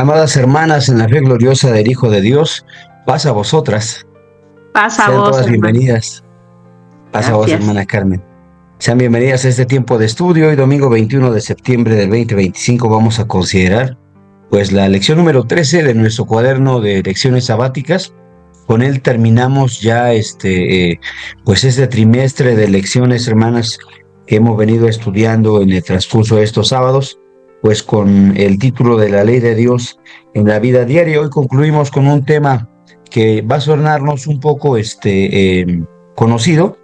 Amadas hermanas, en la fe gloriosa del Hijo de Dios, paz a vosotras. Paz a Sean vos, todas hermano. bienvenidas. Paz a vos, Gracias. hermana Carmen. Sean bienvenidas a este tiempo de estudio. Hoy, domingo 21 de septiembre del 2025, vamos a considerar pues la lección número 13 de nuestro cuaderno de lecciones sabáticas. Con él terminamos ya pues este trimestre de lecciones, hermanas, que hemos venido estudiando en el transcurso de estos sábados, pues con el título de la ley de Dios en la vida diaria. Hoy concluimos con un tema que va a sonarnos un poco conocido,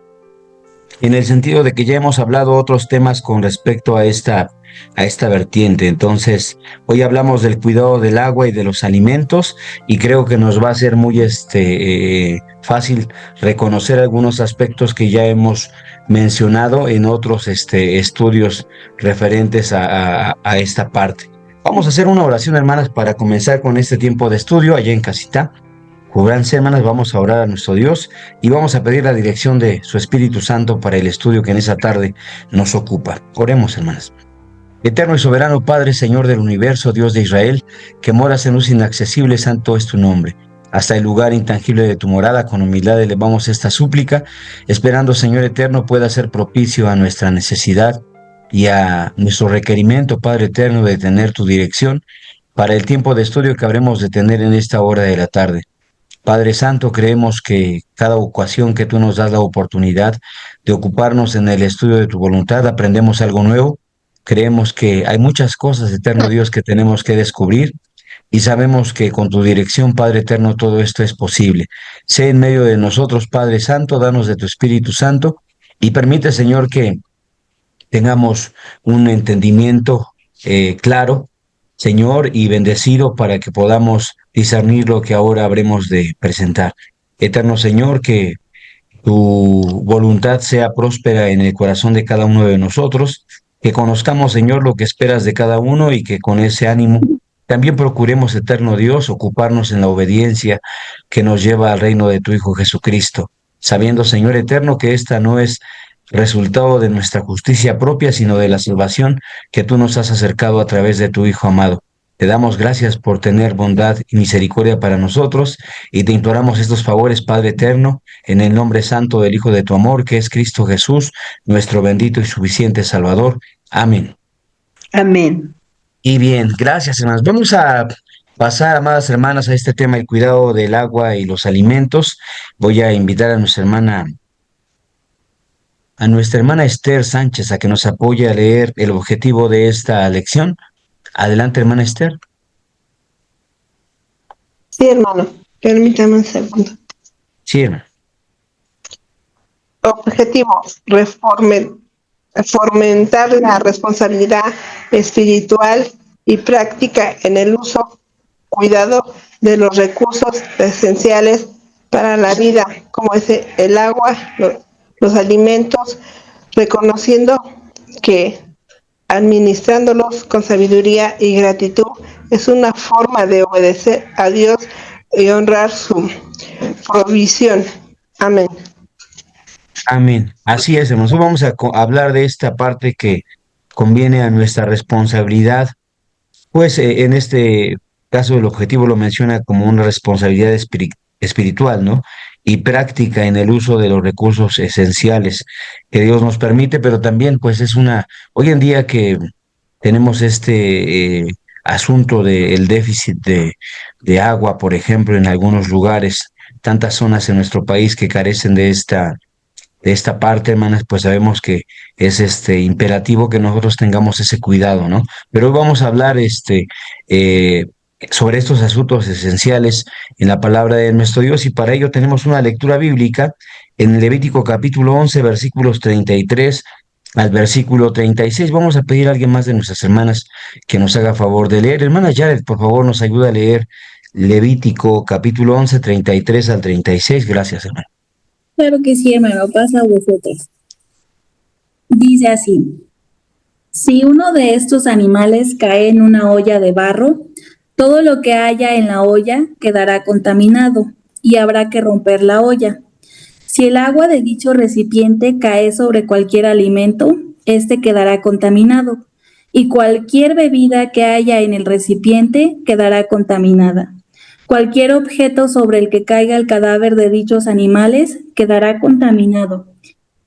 en el sentido de que ya hemos hablado otros temas con respecto a esta vertiente. Entonces, hoy hablamos del cuidado del agua y de los alimentos, y creo que nos va a ser muy fácil reconocer algunos aspectos que ya hemos mencionado en otros estudios referentes a esta parte. Vamos a hacer una oración, hermanas, para comenzar con este tiempo de estudio allá en casita. Cubranse, hermanas, vamos a orar a nuestro Dios y vamos a pedir la dirección de su Espíritu Santo para el estudio que en esa tarde nos ocupa. Oremos, hermanas. Eterno y soberano Padre, Señor del universo, Dios de Israel, que moras en luz inaccesible, santo es tu nombre. Hasta el lugar intangible de tu morada, con humildad elevamos esta súplica, esperando, Señor eterno, pueda ser propicio a nuestra necesidad y a nuestro requerimiento, Padre eterno, de tener tu dirección para el tiempo de estudio que habremos de tener en esta hora de la tarde. Padre Santo, creemos que cada ocasión que tú nos das la oportunidad de ocuparnos en el estudio de tu voluntad, aprendemos algo nuevo. Creemos que hay muchas cosas, eterno Dios, que tenemos que descubrir, y sabemos que con tu dirección, Padre eterno, todo esto es posible. Sé en medio de nosotros, Padre Santo, danos de tu Espíritu Santo y permite, Señor, que tengamos un entendimiento claro, Señor, y bendecido para que podamos discernir lo que ahora habremos de presentar. Eterno Señor, que tu voluntad sea próspera en el corazón de cada uno de nosotros, que conozcamos, Señor, lo que esperas de cada uno y que con ese ánimo también procuremos, eterno Dios, ocuparnos en la obediencia que nos lleva al reino de tu Hijo Jesucristo, sabiendo, Señor eterno, que esta no es resultado de nuestra justicia propia, sino de la salvación que tú nos has acercado a través de tu Hijo amado. Te damos gracias por tener bondad y misericordia para nosotros, y te imploramos estos favores, Padre eterno, en el nombre santo del Hijo de tu amor, que es Cristo Jesús, nuestro bendito y suficiente Salvador. Amén. Amén. Y bien, gracias, hermanos. Vamos a pasar, amadas hermanas, a este tema, el cuidado del agua y los alimentos. Voy a invitar a nuestra hermana Esther Sánchez a que nos apoye a leer el objetivo de esta lección. Adelante, hermana Esther. Sí, hermano, permítame un segundo. Sí, hermano. Objetivo, fomentar la responsabilidad espiritual y práctica en el uso, cuidado de los recursos esenciales para la vida, como es el agua, los alimentos, reconociendo que administrándolos con sabiduría y gratitud es una forma de obedecer a Dios y honrar su provisión. Amén. Amén. Así es, hermanos. Hoy vamos a hablar de esta parte que conviene a nuestra responsabilidad. Pues en este caso el objetivo lo menciona como una responsabilidad espiritual, ¿no? Y práctica en el uso de los recursos esenciales que Dios nos permite, pero también pues es hoy en día que tenemos asunto del déficit de agua, por ejemplo, en algunos lugares, tantas zonas en nuestro país que carecen de esta parte, hermanas, pues sabemos que es imperativo que nosotros tengamos ese cuidado, ¿no? Pero hoy vamos a hablar eh, sobre estos asuntos esenciales en la palabra de nuestro Dios, y para ello tenemos una lectura bíblica en Levítico capítulo 11, versículos 33 al versículo 36. Vamos a pedir a alguien más de nuestras hermanas que nos haga favor de leer. Hermana Jared, por favor, nos ayuda a leer Levítico capítulo 11, 33 al 36. Gracias, hermano. Claro que sí, hermano, pasa a vosotros. Dice así: si uno de estos animales cae en una olla de barro, todo lo que haya en la olla quedará contaminado y habrá que romper la olla. Si el agua de dicho recipiente cae sobre cualquier alimento, este quedará contaminado y cualquier bebida que haya en el recipiente quedará contaminada. Cualquier objeto sobre el que caiga el cadáver de dichos animales quedará contaminado.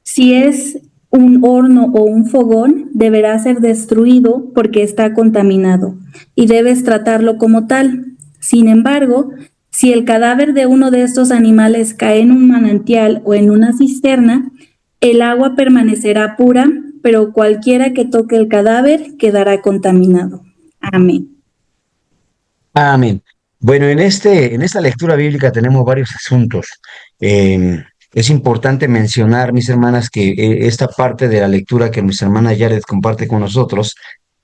Si es un horno o un fogón, deberá ser destruido porque está contaminado y debes tratarlo como tal. Sin embargo, si el cadáver de uno de estos animales cae en un manantial o en una cisterna, el agua permanecerá pura, pero cualquiera que toque el cadáver quedará contaminado. Amén. Amén. Bueno, en esta lectura bíblica tenemos varios asuntos. Es importante mencionar, mis hermanas, que esta parte de la lectura que mis hermanas Yared comparte con nosotros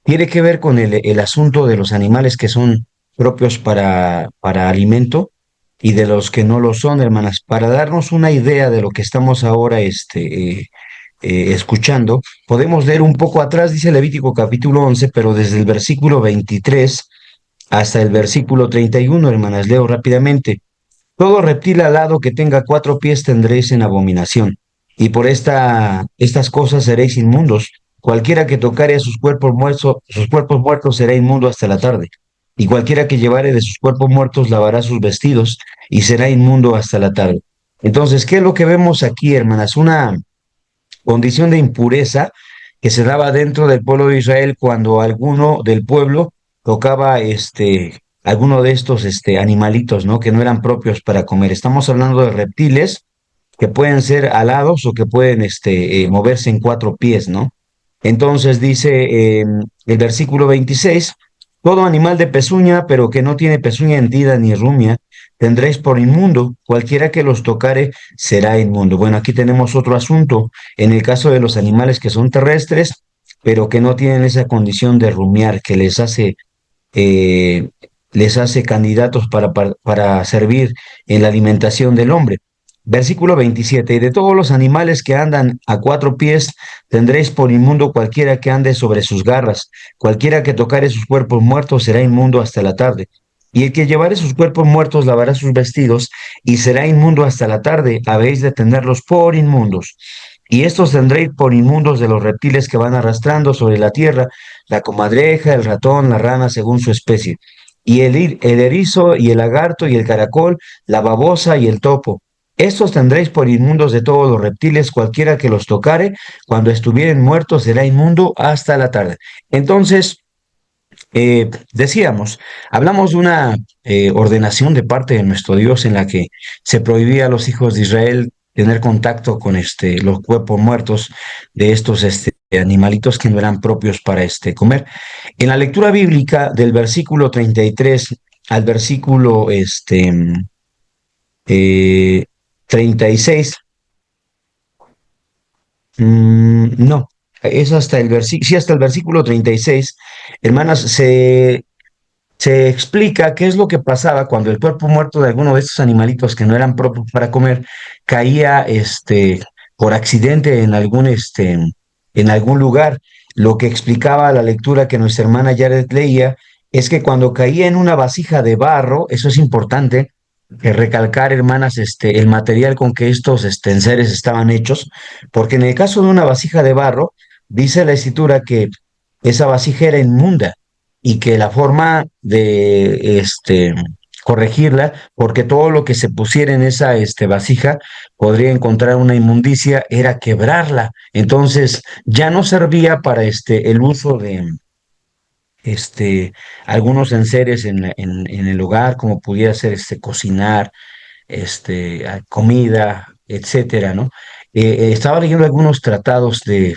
tiene que ver con el asunto de los animales que son propios para alimento y de los que no lo son, hermanas. Para darnos una idea de lo que estamos ahora escuchando, podemos leer un poco atrás, dice Levítico capítulo 11, pero desde el versículo 23 hasta el versículo 31, hermanas, leo rápidamente. Todo reptil alado que tenga 4 pies tendréis en abominación, y por estas cosas seréis inmundos. Cualquiera que tocare a sus cuerpos muertos será inmundo hasta la tarde. Y cualquiera que llevare de sus cuerpos muertos lavará sus vestidos y será inmundo hasta la tarde. Entonces, ¿qué es lo que vemos aquí, hermanas? Una condición de impureza que se daba dentro del pueblo de Israel cuando alguno del pueblo tocaba alguno de estos animalitos, ¿no? Que no eran propios para comer. Estamos hablando de reptiles que pueden ser alados o que pueden moverse en 4 pies, ¿no? Entonces dice el versículo 26, todo animal de pezuña, pero que no tiene pezuña hendida ni rumia, tendréis por inmundo, cualquiera que los tocare será inmundo. Bueno, aquí tenemos otro asunto, en el caso de los animales que son terrestres, pero que no tienen esa condición de rumiar, que eh, les hace candidatos para servir en la alimentación del hombre. Versículo 27, y de todos los animales que andan a 4 pies, tendréis por inmundo cualquiera que ande sobre sus garras, cualquiera que tocare sus cuerpos muertos será inmundo hasta la tarde. Y el que llevare sus cuerpos muertos lavará sus vestidos y será inmundo hasta la tarde, habéis de tenerlos por inmundos. Y estos tendréis por inmundos de los reptiles que van arrastrando sobre la tierra, la comadreja, el ratón, la rana, según su especie. Y el erizo y el lagarto y el caracol, la babosa y el topo. Estos tendréis por inmundos de todos los reptiles, cualquiera que los tocare, cuando estuvieren muertos será inmundo hasta la tarde. Entonces, decíamos, hablamos de una ordenación de parte de nuestro Dios en la que se prohibía a los hijos de Israel tener contacto con los cuerpos muertos de estos animalitos que no eran propios para comer. En la lectura bíblica del versículo 33 al versículo 36, no, es hasta el versículo, sí, hasta el versículo 36, hermanas, se explica qué es lo que pasaba cuando el cuerpo muerto de alguno de estos animalitos que no eran propios para comer caía por accidente en algún lugar. Lo que explicaba la lectura que nuestra hermana Jared leía es que cuando caía en una vasija de barro, eso es importante, que recalcar, hermanas, el material con que estos enseres estaban hechos, porque en el caso de una vasija de barro, dice la escritura que esa vasija era inmunda y que la forma de corregirla, porque todo lo que se pusiera en esa vasija podría encontrar una inmundicia, era quebrarla. Entonces ya no servía para el uso de algunos enseres en el hogar, como pudiera ser cocinar, comida, etcétera, ¿no? Estaba leyendo algunos tratados de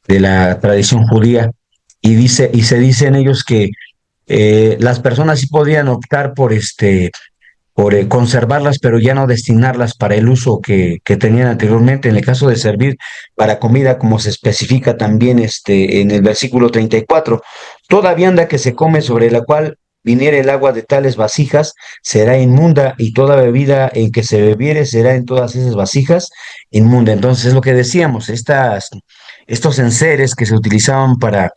la tradición judía y se dice en ellos que las personas sí podían optar por conservarlas, pero ya no destinarlas para el uso que tenían anteriormente. En el caso de servir para comida, como se especifica también en el versículo 34, toda vianda que se come sobre la cual viniere el agua de tales vasijas será inmunda, y toda bebida en que se bebiere será en todas esas vasijas inmunda. Entonces, es lo que decíamos, estos enseres que se utilizaban para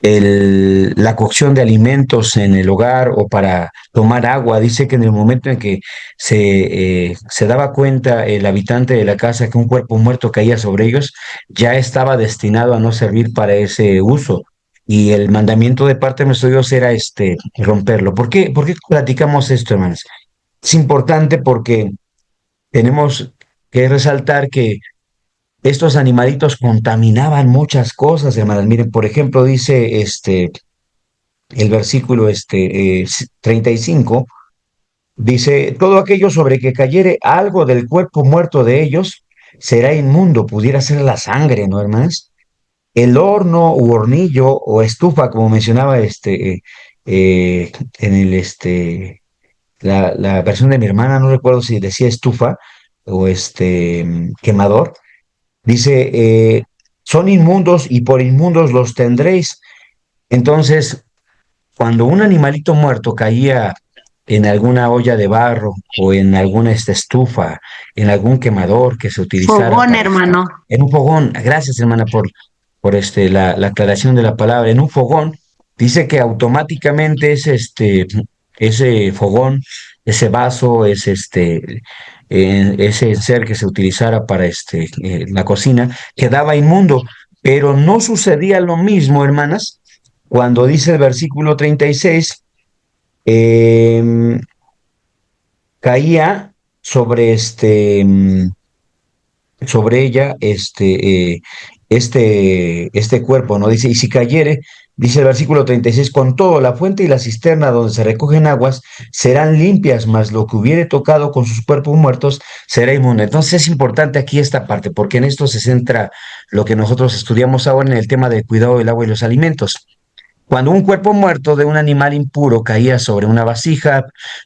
la cocción de alimentos en el hogar o para tomar agua. Dice que en el momento en que se daba cuenta el habitante de la casa que un cuerpo muerto caía sobre ellos, ya estaba destinado a no servir para ese uso. Y el mandamiento de parte de nuestro Dios era romperlo. ¿Por qué platicamos esto, hermanos? Es importante porque tenemos que resaltar que estos animalitos contaminaban muchas cosas, hermanas. Miren, por ejemplo, dice el versículo 35, dice, todo aquello sobre que cayere algo del cuerpo muerto de ellos será inmundo, pudiera ser la sangre, ¿no, hermanas? El horno u hornillo o estufa, como mencionaba en la versión de mi hermana, no recuerdo si decía estufa o quemador. Dice, son inmundos y por inmundos los tendréis. Entonces, cuando un animalito muerto caía en alguna olla de barro o en alguna estufa, en algún quemador que se utilizara Fogón, hermano. en un fogón, gracias hermana por la aclaración de la palabra, en un fogón, dice que automáticamente ese fogón, ese vaso, ese ser que se utilizara para la cocina, quedaba inmundo. Pero no sucedía lo mismo, hermanas, cuando dice el versículo 36, caía sobre sobre ella este cuerpo, ¿no? Dice, y si cayere, dice el versículo 36, con todo la fuente y la cisterna donde se recogen aguas serán limpias, mas lo que hubiere tocado con sus cuerpos muertos será inmundo. Entonces es importante aquí esta parte, porque en esto se centra lo que nosotros estudiamos ahora en el tema del cuidado del agua y los alimentos. Cuando un cuerpo muerto de un animal impuro caía sobre una vasija,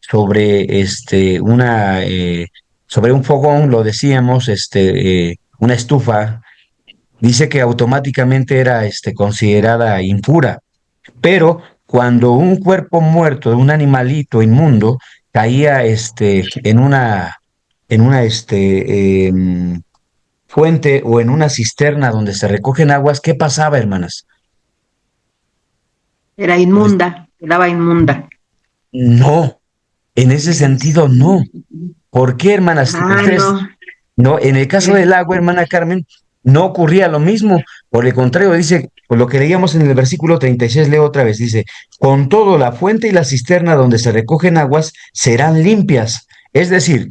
sobre sobre un fogón, lo decíamos, una estufa, dice que automáticamente era considerada impura. Pero cuando un cuerpo muerto de un animalito inmundo caía en una fuente o en una cisterna donde se recogen aguas, ¿qué pasaba, hermanas? Era Pues inmunda, quedaba inmunda. no, en ese sentido no. ¿Por qué, hermanas? Ah, Ustedes, no. no, en el caso del agua, hermana Carmen, no ocurría lo mismo. Por el contrario, dice, por lo que leíamos en el versículo 36, leo otra vez, dice, con todo la fuente y la cisterna donde se recogen aguas serán limpias. Es decir,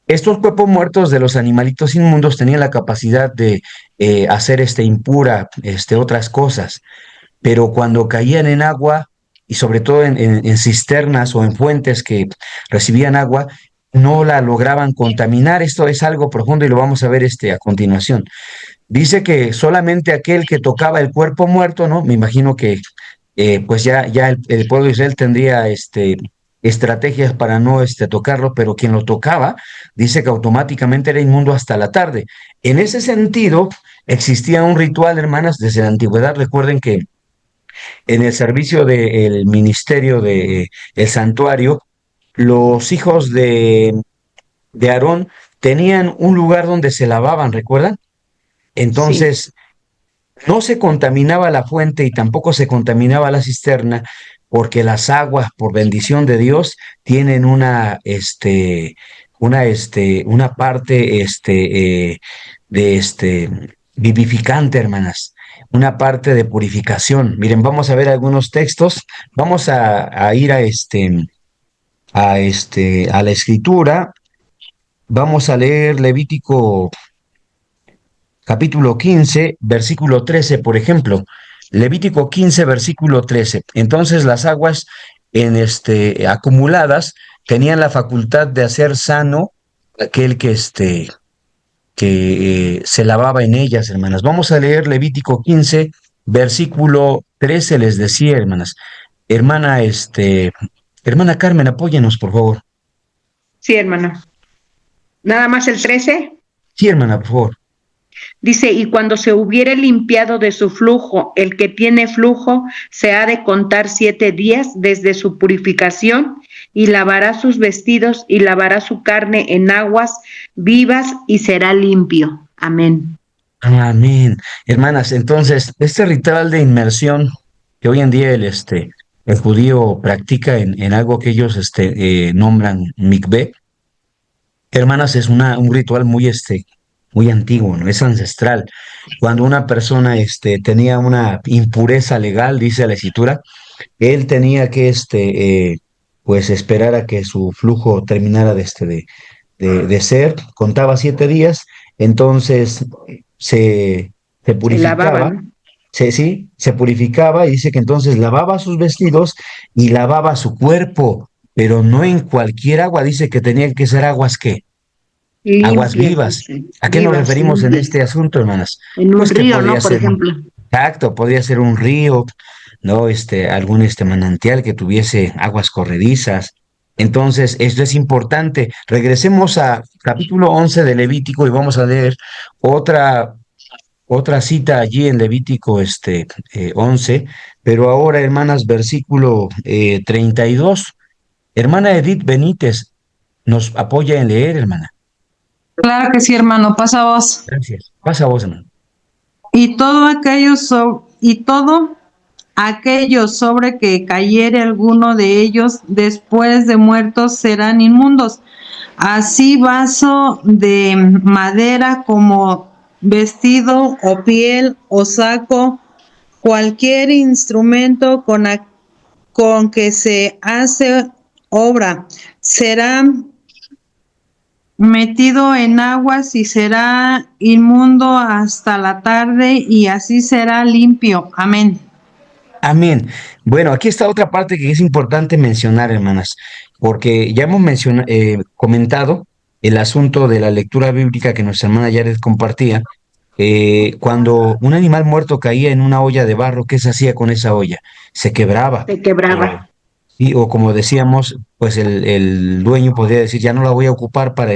estos cuerpos muertos de los animalitos inmundos tenían la capacidad de hacer impura otras cosas, pero cuando caían en agua y sobre todo en cisternas o en fuentes que recibían agua, no la lograban contaminar. Esto es algo profundo y lo vamos a ver a continuación. Dice que solamente aquel que tocaba el cuerpo muerto, ¿no? Me imagino que pues ya el pueblo de Israel tendría estrategias para no tocarlo, pero quien lo tocaba dice que automáticamente era inmundo hasta la tarde. En ese sentido, existía un ritual, hermanas, desde la antigüedad. Recuerden que en el servicio del ministerio de el santuario, los hijos de Aarón tenían un lugar donde se lavaban, ¿recuerdan? Sí. Entonces, no se contaminaba la fuente y tampoco se contaminaba la cisterna, porque las aguas, por bendición de Dios, tienen una parte, vivificante, hermanas, una parte de purificación. Miren, vamos a ver algunos textos. Vamos a ir a la escritura. Vamos a leer Levítico capítulo 15, versículo 13, por ejemplo. Levítico 15, versículo 13. Entonces las aguas acumuladas tenían la facultad de hacer sano aquel que se lavaba en ellas, hermanas. Vamos a leer Levítico 15, versículo 13, les decía, hermanas. Hermana, hermana Carmen, apóyenos, por favor. Sí, hermano. Nada más el 13. Sí, hermana, por favor. Dice, y cuando se hubiere limpiado de su flujo, el que tiene flujo se ha de contar 7 días desde su purificación, y lavará sus vestidos y lavará su carne en aguas vivas y será limpio. Amén. Amén. Hermanas, entonces, este ritual de inmersión que hoy en día el judío practica en algo que ellos nombran mikveh, hermanas, es un ritual muy antiguo, ¿no? Es ancestral. Cuando una persona tenía una impureza legal, dice la escritura, él tenía que pues esperar a que su flujo terminara de ser, contaba 7 días, entonces se, se Se lavaba, purificaba, ¿no? sí, se purificaba y dice que entonces lavaba sus vestidos y lavaba su cuerpo, pero no en cualquier agua, dice que tenían que ser aguas que aguas Limpias, vivas. dice, ¿A qué nos vivas, referimos en limpias. este asunto, hermanas? En un Pues que río, podría ¿no? Por ser un ejemplo. acto, podría ser un río, ¿no? Algún manantial que tuviese aguas corredizas. Entonces, esto es importante. Regresemos a capítulo 11 de Levítico y vamos a leer otra, otra cita allí en Levítico 11, pero ahora, hermanas, versículo 32. Hermana Edith Benítez nos apoya en leer, hermana. Claro que sí, hermano, pasa vos. Gracias. Pasa a vos, hermano. Y todo aquello sobre que cayere alguno de ellos después de muertos serán inmundos. Así vaso de madera como vestido o piel o saco, cualquier instrumento con que se hace obra, será metido en aguas y será inmundo hasta la tarde y así será limpio. Amén. Amén. Bueno, aquí está otra parte que es importante mencionar, hermanas, porque ya hemos comentado el asunto de la lectura bíblica que nuestra hermana Yaret compartía. Cuando un animal muerto caía en una olla de barro, ¿qué se hacía con esa olla? Se quebraba. Se quebraba. O como decíamos, pues el dueño podría decir, ya no la voy a ocupar para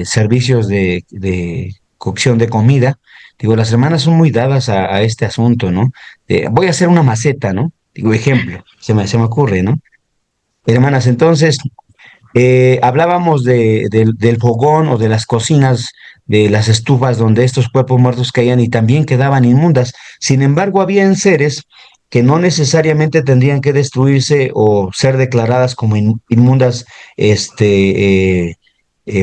servicios de cocción de comida. Digo, las hermanas son muy dadas a este asunto, ¿no? Voy a hacer una maceta, ¿no? Digo, ejemplo, se me ocurre, ¿no? Hermanas, entonces, hablábamos del fogón o de las cocinas, de las estufas donde estos cuerpos muertos caían y también quedaban inmundas. Sin embargo, habían seres que no necesariamente tendrían que destruirse o ser declaradas como inmundas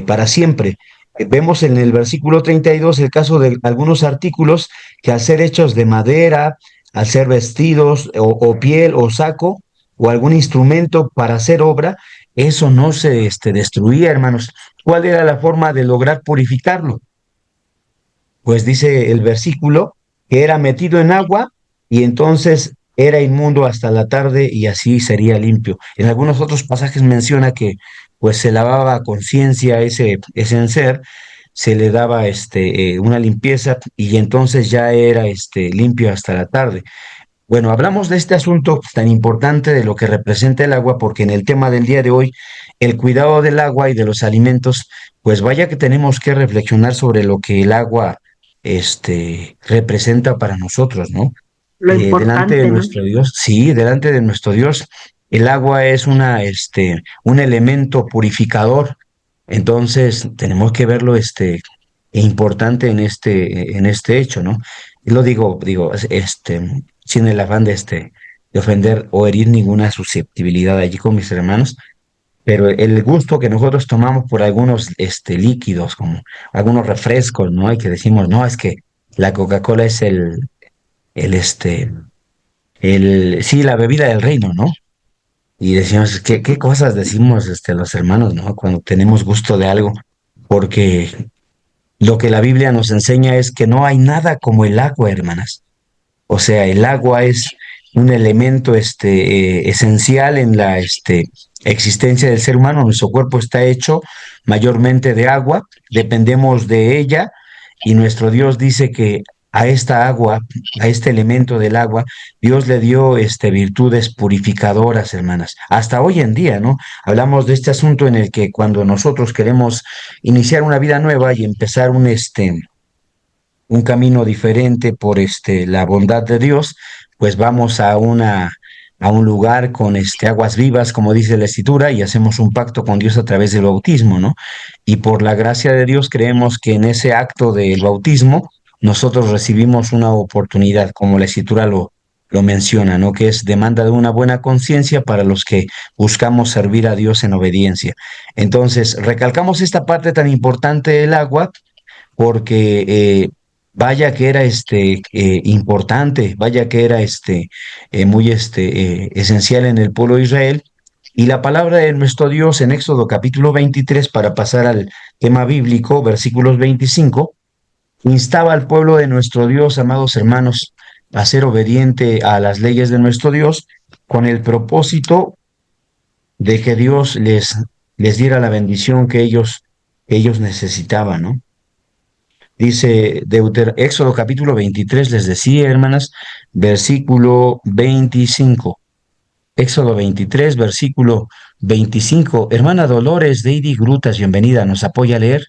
para siempre. Vemos en el versículo 32 el caso de algunos artículos que al ser hechos de madera, al ser vestidos o piel o saco o algún instrumento para hacer obra, eso no se destruía, hermanos. ¿Cuál era la forma de lograr purificarlo? Pues dice el versículo que era metido en agua y entonces era inmundo hasta la tarde y así sería limpio. En algunos otros pasajes menciona que pues se lavaba a conciencia ese enser, se le daba una limpieza y entonces ya era limpio hasta la tarde. Bueno, hablamos de este asunto tan importante de lo que representa el agua, porque en el tema del día de hoy, el cuidado del agua y de los alimentos, pues vaya que tenemos que reflexionar sobre lo que el agua, representa para nosotros, ¿no? Lo Delante de importante, ¿no? nuestro Dios, sí, delante de nuestro Dios, el agua es un elemento purificador. Entonces, tenemos que verlo, importante en este hecho, ¿no? Y lo digo, sin el afán de ofender o herir ninguna susceptibilidad allí con mis hermanos, pero el gusto que nosotros tomamos por algunos, líquidos, como algunos refrescos, ¿no? Y que decimos, no, es que la Coca-Cola es el, este, sí, la bebida del reino, ¿no? Y decimos, ¿qué cosas decimos, los hermanos, ¿no? Cuando tenemos gusto de algo, porque lo que la Biblia nos enseña es que no hay nada como el agua, hermanas. O sea, el agua es un elemento esencial en la existencia del ser humano. Nuestro cuerpo está hecho mayormente de agua, dependemos de ella y nuestro Dios dice que a esta agua, a este elemento del agua, Dios le dio virtudes purificadoras, hermanas. Hasta hoy en día, ¿no? Hablamos de este asunto en el que cuando nosotros queremos iniciar una vida nueva y empezar un camino diferente por la bondad de Dios, pues vamos a un lugar con aguas vivas, como dice la Escritura, y hacemos un pacto con Dios a través del bautismo, ¿no? Y por la gracia de Dios creemos que en ese acto del bautismo nosotros recibimos una oportunidad, como la Escritura lo menciona, ¿no? Que es demanda de una buena conciencia para los que buscamos servir a Dios en obediencia. Entonces, recalcamos esta parte tan importante del agua porque vaya que era importante, vaya que era muy esencial en el pueblo de Israel. Y la palabra de nuestro Dios en Éxodo capítulo 23, para pasar al tema bíblico, versículos 25, instaba al pueblo de nuestro Dios, amados hermanos, a ser obediente a las leyes de nuestro Dios con el propósito de que Dios les diera la bendición que ellos necesitaban, ¿no? Dice Éxodo capítulo 23, les decía, hermanas, versículo 25. Éxodo 23, versículo 25. Hermana Dolores Deidi Grutas, bienvenida, ¿nos apoya a leer?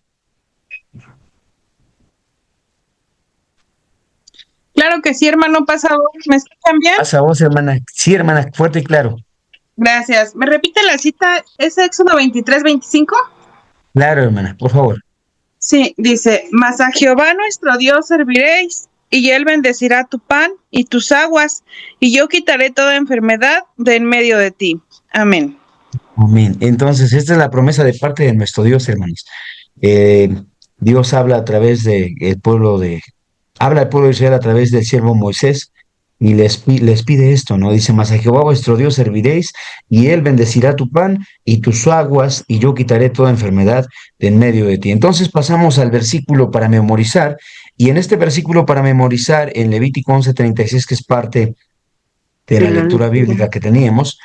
Claro que sí, hermano, pasa vos. ¿Me escuchan bien? Pasa vos, hermana. Sí, hermana, fuerte y claro. Gracias. ¿Me repite la cita? ¿Es Éxodo 23, 25? Claro, hermana, por favor. Sí, dice, mas a Jehová nuestro Dios serviréis, y él bendecirá tu pan y tus aguas, y yo quitaré toda enfermedad de en medio de ti. Amén. Amén. Entonces, esta es la promesa de parte de nuestro Dios, hermanos. Eh, Dios habla a través del pueblo habla al pueblo de Israel a través del siervo Moisés y les pide esto, ¿no? Dice, mas a Jehová vuestro Dios serviréis y él bendecirá tu pan y tus aguas y yo quitaré toda enfermedad de en medio de ti. Entonces pasamos al versículo para memorizar y en este versículo para memorizar en Levítico 11:36, que es parte de la lectura bíblica que teníamos,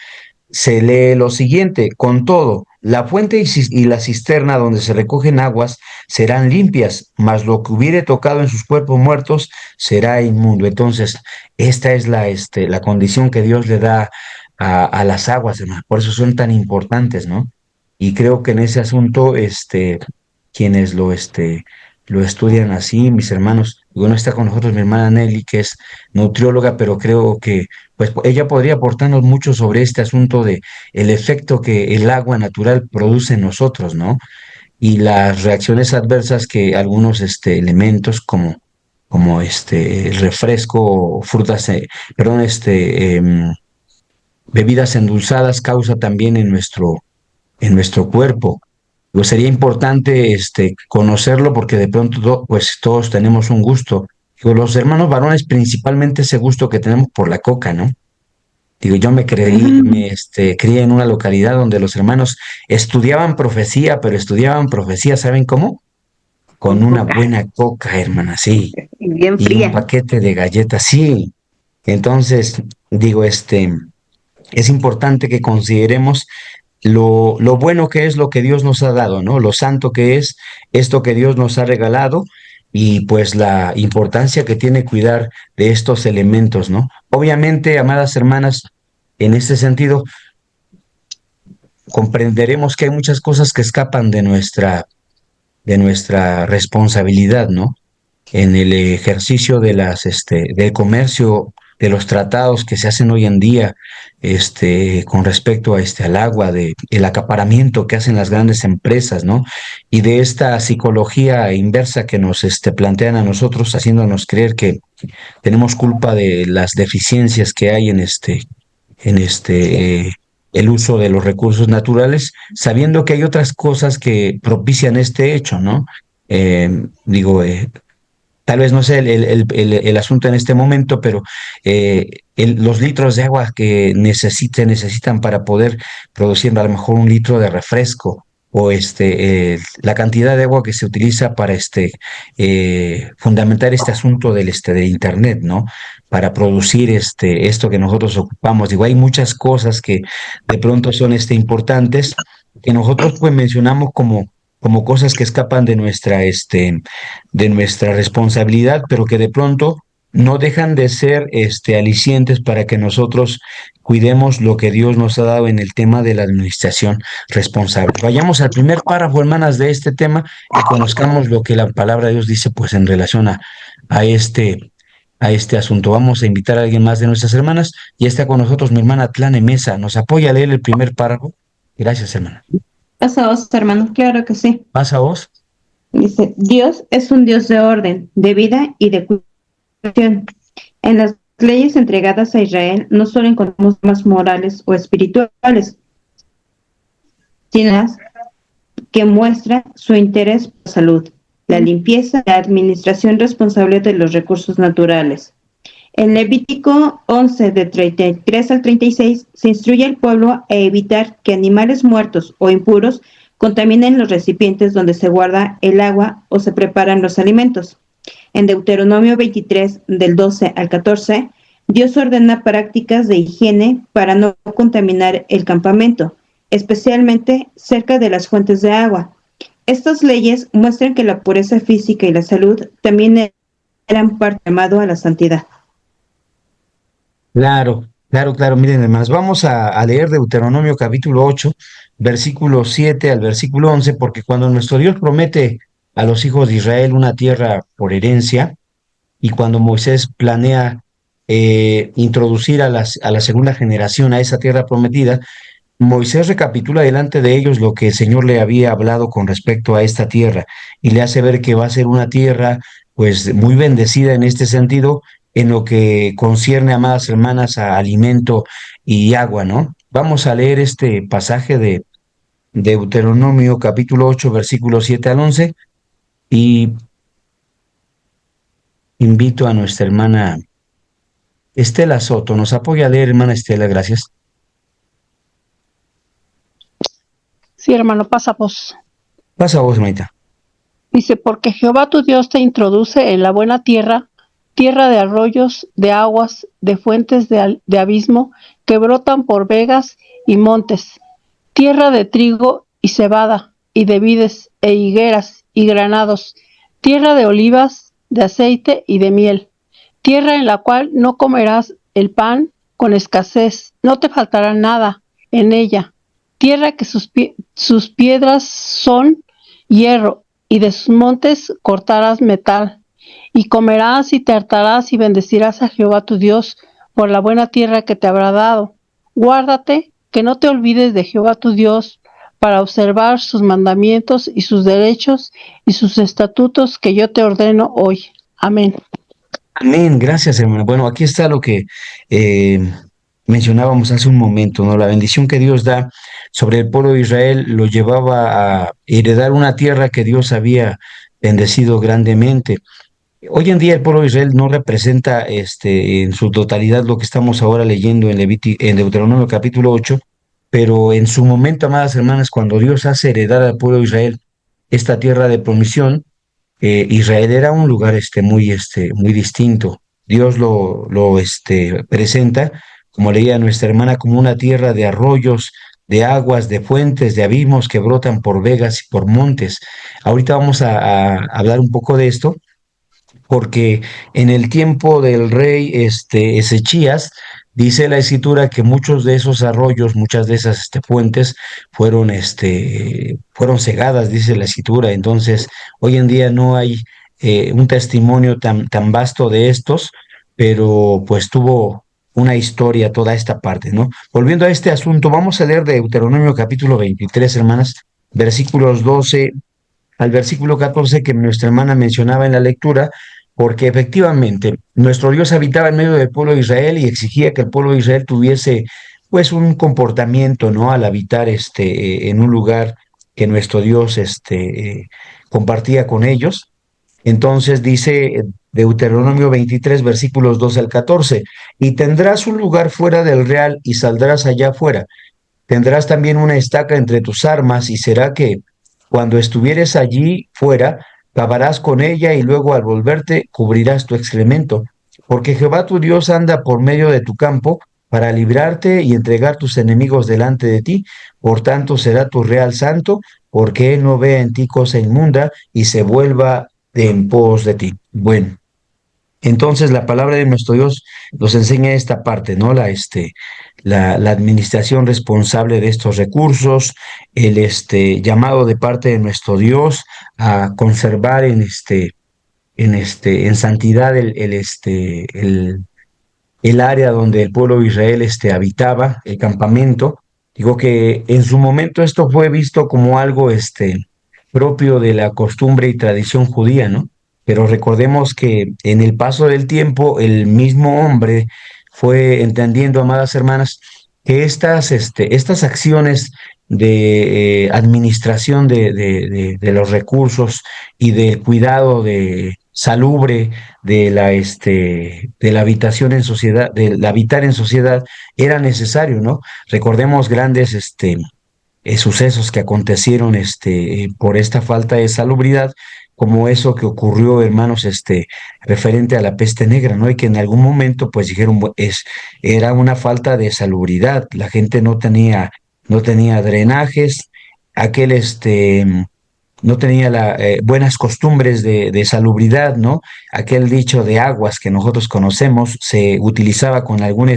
se lee lo siguiente: con todo, la fuente y la cisterna donde se recogen aguas serán limpias, mas lo que hubiere tocado en sus cuerpos muertos será inmundo. Entonces, esta es la condición que Dios le da a las aguas, hermano. Por eso son tan importantes, ¿no? Y creo que en ese asunto, quienes lo estudian así, mis hermanos, bueno, está con nosotros mi hermana Nelly, que es nutrióloga, pero creo que pues ella podría aportarnos mucho sobre este asunto de el efecto que el agua natural produce en nosotros, ¿no? Y las reacciones adversas que algunos elementos como el refresco, frutas, perdón, bebidas endulzadas causa también en nuestro cuerpo. Pues sería importante conocerlo porque de pronto pues todos tenemos un gusto. Digo, los hermanos varones principalmente ese gusto que tenemos por la coca, ¿no? Digo, yo crié en una localidad donde los hermanos estudiaban profecía, pero estudiaban profecía, ¿saben cómo? Con una buena coca, hermana, sí. Bien Y un fría. paquete de galletas, sí. Entonces, digo, es importante que consideremos lo bueno que es lo que Dios nos ha dado, ¿no? Lo santo que es esto que Dios nos ha regalado y pues la importancia que tiene cuidar de estos elementos, ¿no? Obviamente, amadas hermanas, en este sentido, comprenderemos que hay muchas cosas que escapan de nuestra responsabilidad, ¿no? En el ejercicio del comercio, de los tratados que se hacen hoy en día, con respecto a al agua, el acaparamiento que hacen las grandes empresas, ¿no? Y de esta psicología inversa que nos plantean a nosotros, haciéndonos creer que tenemos culpa de las deficiencias que hay en el uso de los recursos naturales, sabiendo que hay otras cosas que propician este hecho, ¿no? Digo, tal vez no sé el asunto en este momento, pero los litros de agua que necesitan para poder producir a lo mejor un litro de refresco o la cantidad de agua que se utiliza para fundamentar este asunto de internet, ¿no? Para producir esto que nosotros ocupamos. Digo, hay muchas cosas que de pronto son importantes que nosotros pues mencionamos como cosas que escapan de nuestra responsabilidad, pero que de pronto no dejan de ser alicientes para que nosotros cuidemos lo que Dios nos ha dado en el tema de la administración responsable. Vayamos al primer párrafo, hermanas, de este tema y conozcamos lo que la palabra de Dios dice pues en relación a a este asunto. Vamos a invitar a alguien más de nuestras hermanas. Ya está con nosotros mi hermana Tlane Mesa. ¿Nos apoya a leer el primer párrafo? Gracias, hermana. Pasa vos, hermano, claro que sí. ¿Pasa vos? Dice, Dios es un Dios de orden, de vida y de cuidación. En las leyes entregadas a Israel no solo encontramos temas morales o espirituales, sino las que muestran su interés por la salud, la limpieza, la administración responsable de los recursos naturales. En Levítico 11, de 33 al 36, se instruye al pueblo a evitar que animales muertos o impuros contaminen los recipientes donde se guarda el agua o se preparan los alimentos. En Deuteronomio 23, del 12 al 14, Dios ordena prácticas de higiene para no contaminar el campamento, especialmente cerca de las fuentes de agua. Estas leyes muestran que la pureza física y la salud también eran parte del llamado a la santidad. Claro, claro, claro. Miren, hermanos, vamos a leer Deuteronomio capítulo 8, versículo 7 al versículo 11, porque cuando nuestro Dios promete a los hijos de Israel una tierra por herencia, y cuando Moisés planea introducir a la segunda generación a esa tierra prometida, Moisés recapitula delante de ellos lo que el Señor le había hablado con respecto a esta tierra y le hace ver que va a ser una tierra pues muy bendecida en este sentido, en lo que concierne, amadas hermanas, a alimento y agua, ¿no? Vamos a leer este pasaje de Deuteronomio capítulo 8 versículos 7 al 11 y invito a nuestra hermana Estela Soto. ¿Nos apoya a leer, hermana Estela? Gracias. Sí, hermano, pasa vos. Pasa vos, Maita. Dice, porque Jehová tu Dios te introduce en la buena tierra, tierra de arroyos, de aguas, de fuentes de abismo, que brotan por vegas y montes, tierra de trigo y cebada, y de vides e higueras y granados, tierra de olivas, de aceite y de miel, tierra en la cual no comerás el pan con escasez, no te faltará nada en ella, tierra que sus piedras son hierro, y de sus montes cortarás metal, y comerás y te hartarás y bendecirás a Jehová tu Dios por la buena tierra que te habrá dado. Guárdate que no te olvides de Jehová tu Dios para observar sus mandamientos y sus derechos y sus estatutos que yo te ordeno hoy. Amén. Amén, gracias, hermano. Bueno, aquí está lo que mencionábamos hace un momento, ¿no? La bendición que Dios da sobre el pueblo de Israel lo llevaba a heredar una tierra que Dios había bendecido grandemente. Hoy en día el pueblo de Israel no representa en su totalidad lo que estamos ahora leyendo en Deuteronomio capítulo 8, pero en su momento, amadas hermanas, cuando Dios hace heredar al pueblo de Israel esta tierra de promisión, Israel era un lugar muy distinto. Dios lo presenta, como leía nuestra hermana, como una tierra de arroyos, de aguas, de fuentes, de abismos que brotan por vegas y por montes. Ahorita vamos a hablar un poco de esto, porque en el tiempo del rey Ezechías, dice la escritura que muchos de esos arroyos, muchas de esas fuentes fueron cegadas, dice la escritura. Entonces, hoy en día no hay un testimonio tan vasto de estos, pero pues tuvo una historia toda esta parte, ¿no? Volviendo a este asunto, vamos a leer de Deuteronomio capítulo 23, hermanas, versículos 12 al versículo 14 que nuestra hermana mencionaba en la lectura, porque efectivamente nuestro Dios habitaba en medio del pueblo de Israel y exigía que el pueblo de Israel tuviese pues un comportamiento, ¿no? Al habitar en un lugar que nuestro Dios compartía con ellos. Entonces dice Deuteronomio 23, versículos 12 al 14, y tendrás un lugar fuera del real y saldrás allá afuera. Tendrás también una estaca entre tus armas y será que cuando estuvieres allí fuera, cavarás con ella y luego al volverte cubrirás tu excremento, porque Jehová tu Dios anda por medio de tu campo para librarte y entregar tus enemigos delante de ti. Por tanto será tu real santo, porque él no vea en ti cosa inmunda y se vuelva de en pos de ti. Bueno. Entonces la palabra de nuestro Dios nos enseña esta parte, ¿no? La administración responsable de estos recursos, el llamado de parte de nuestro Dios a conservar en santidad el área donde el pueblo de Israel habitaba, el campamento. Digo que en su momento esto fue visto como algo propio de la costumbre y tradición judía, ¿no? Pero recordemos que en el paso del tiempo el mismo hombre fue entendiendo, amadas hermanas, que estas acciones de administración de los recursos y del cuidado de salubre de la habitación en sociedad, del habitar en sociedad, era necesario, ¿no? Recordemos grandes sucesos que acontecieron por esta falta de salubridad, como eso que ocurrió, hermanos, referente a la peste negra, ¿no? Y que en algún momento, pues dijeron, era una falta de salubridad, la gente no tenía drenajes, aquel, no tenía buenas costumbres de salubridad, ¿no? Aquel dicho de aguas que nosotros conocemos se utilizaba con algún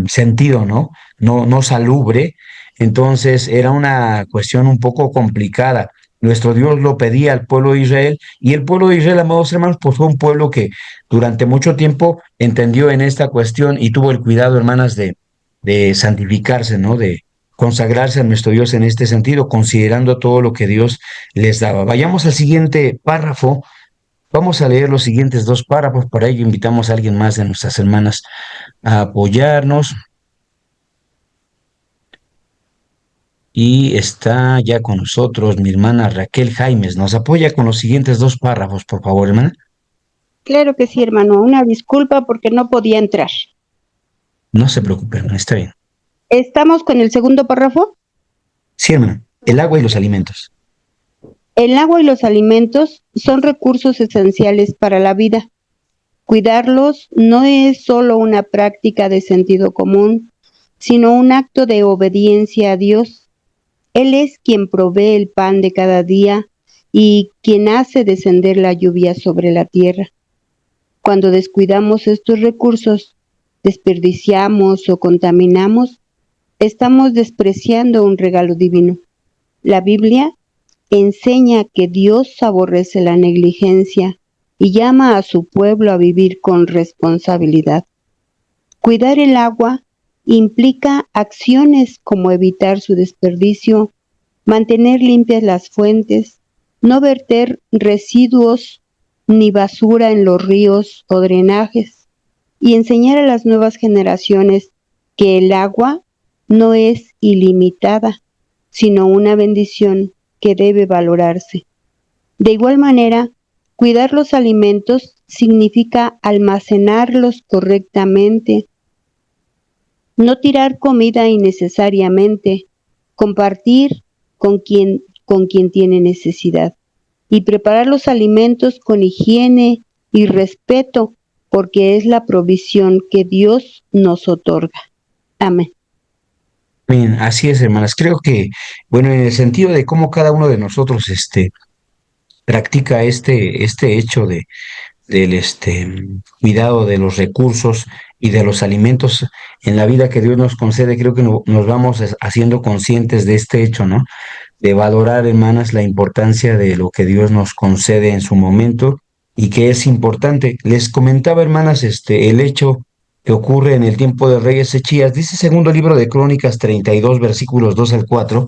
sentido, ¿no? No salubre. Entonces era una cuestión un poco complicada. Nuestro Dios lo pedía al pueblo de Israel y el pueblo de Israel, amados hermanos, pues fue un pueblo que durante mucho tiempo entendió en esta cuestión y tuvo el cuidado, hermanas, de santificarse, ¿no? De consagrarse a nuestro Dios en este sentido, considerando todo lo que Dios les daba. Vayamos al siguiente párrafo. Vamos a leer los siguientes dos párrafos. Para ello invitamos a alguien más de nuestras hermanas a apoyarnos. Y está ya con nosotros mi hermana Raquel Jaimes. Nos apoya con los siguientes dos párrafos, por favor, hermana. Claro que sí, hermano. Una disculpa porque no podía entrar. No se preocupe, hermana, está bien. ¿Estamos con el segundo párrafo? Sí, hermana. El agua y los alimentos. El agua y los alimentos son recursos esenciales para la vida. Cuidarlos no es solo una práctica de sentido común, sino un acto de obediencia a Dios. Él es quien provee el pan de cada día y quien hace descender la lluvia sobre la tierra. Cuando descuidamos estos recursos, desperdiciamos o contaminamos, estamos despreciando un regalo divino. La Biblia enseña que Dios aborrece la negligencia y llama a su pueblo a vivir con responsabilidad. Cuidar el agua implica acciones como evitar su desperdicio, mantener limpias las fuentes, no verter residuos ni basura en los ríos o drenajes, y enseñar a las nuevas generaciones que el agua no es ilimitada, sino una bendición que debe valorarse. De igual manera, cuidar los alimentos significa almacenarlos correctamente, no tirar comida innecesariamente, compartir con quien tiene necesidad y preparar los alimentos con higiene y respeto, porque es la provisión que Dios nos otorga. Amén. Bien, así es, hermanas. Creo que, bueno, en el sentido de cómo cada uno de nosotros practica este hecho del cuidado de los recursos y de los alimentos en la vida que Dios nos concede, creo que nos vamos haciendo conscientes de este hecho, ¿no? De valorar, hermanas, la importancia de lo que Dios nos concede en su momento y que es importante. Les comentaba, hermanas, el hecho que ocurre en el tiempo de Rey Ezechías. Dice segundo libro de Crónicas 32, versículos 2 al 4.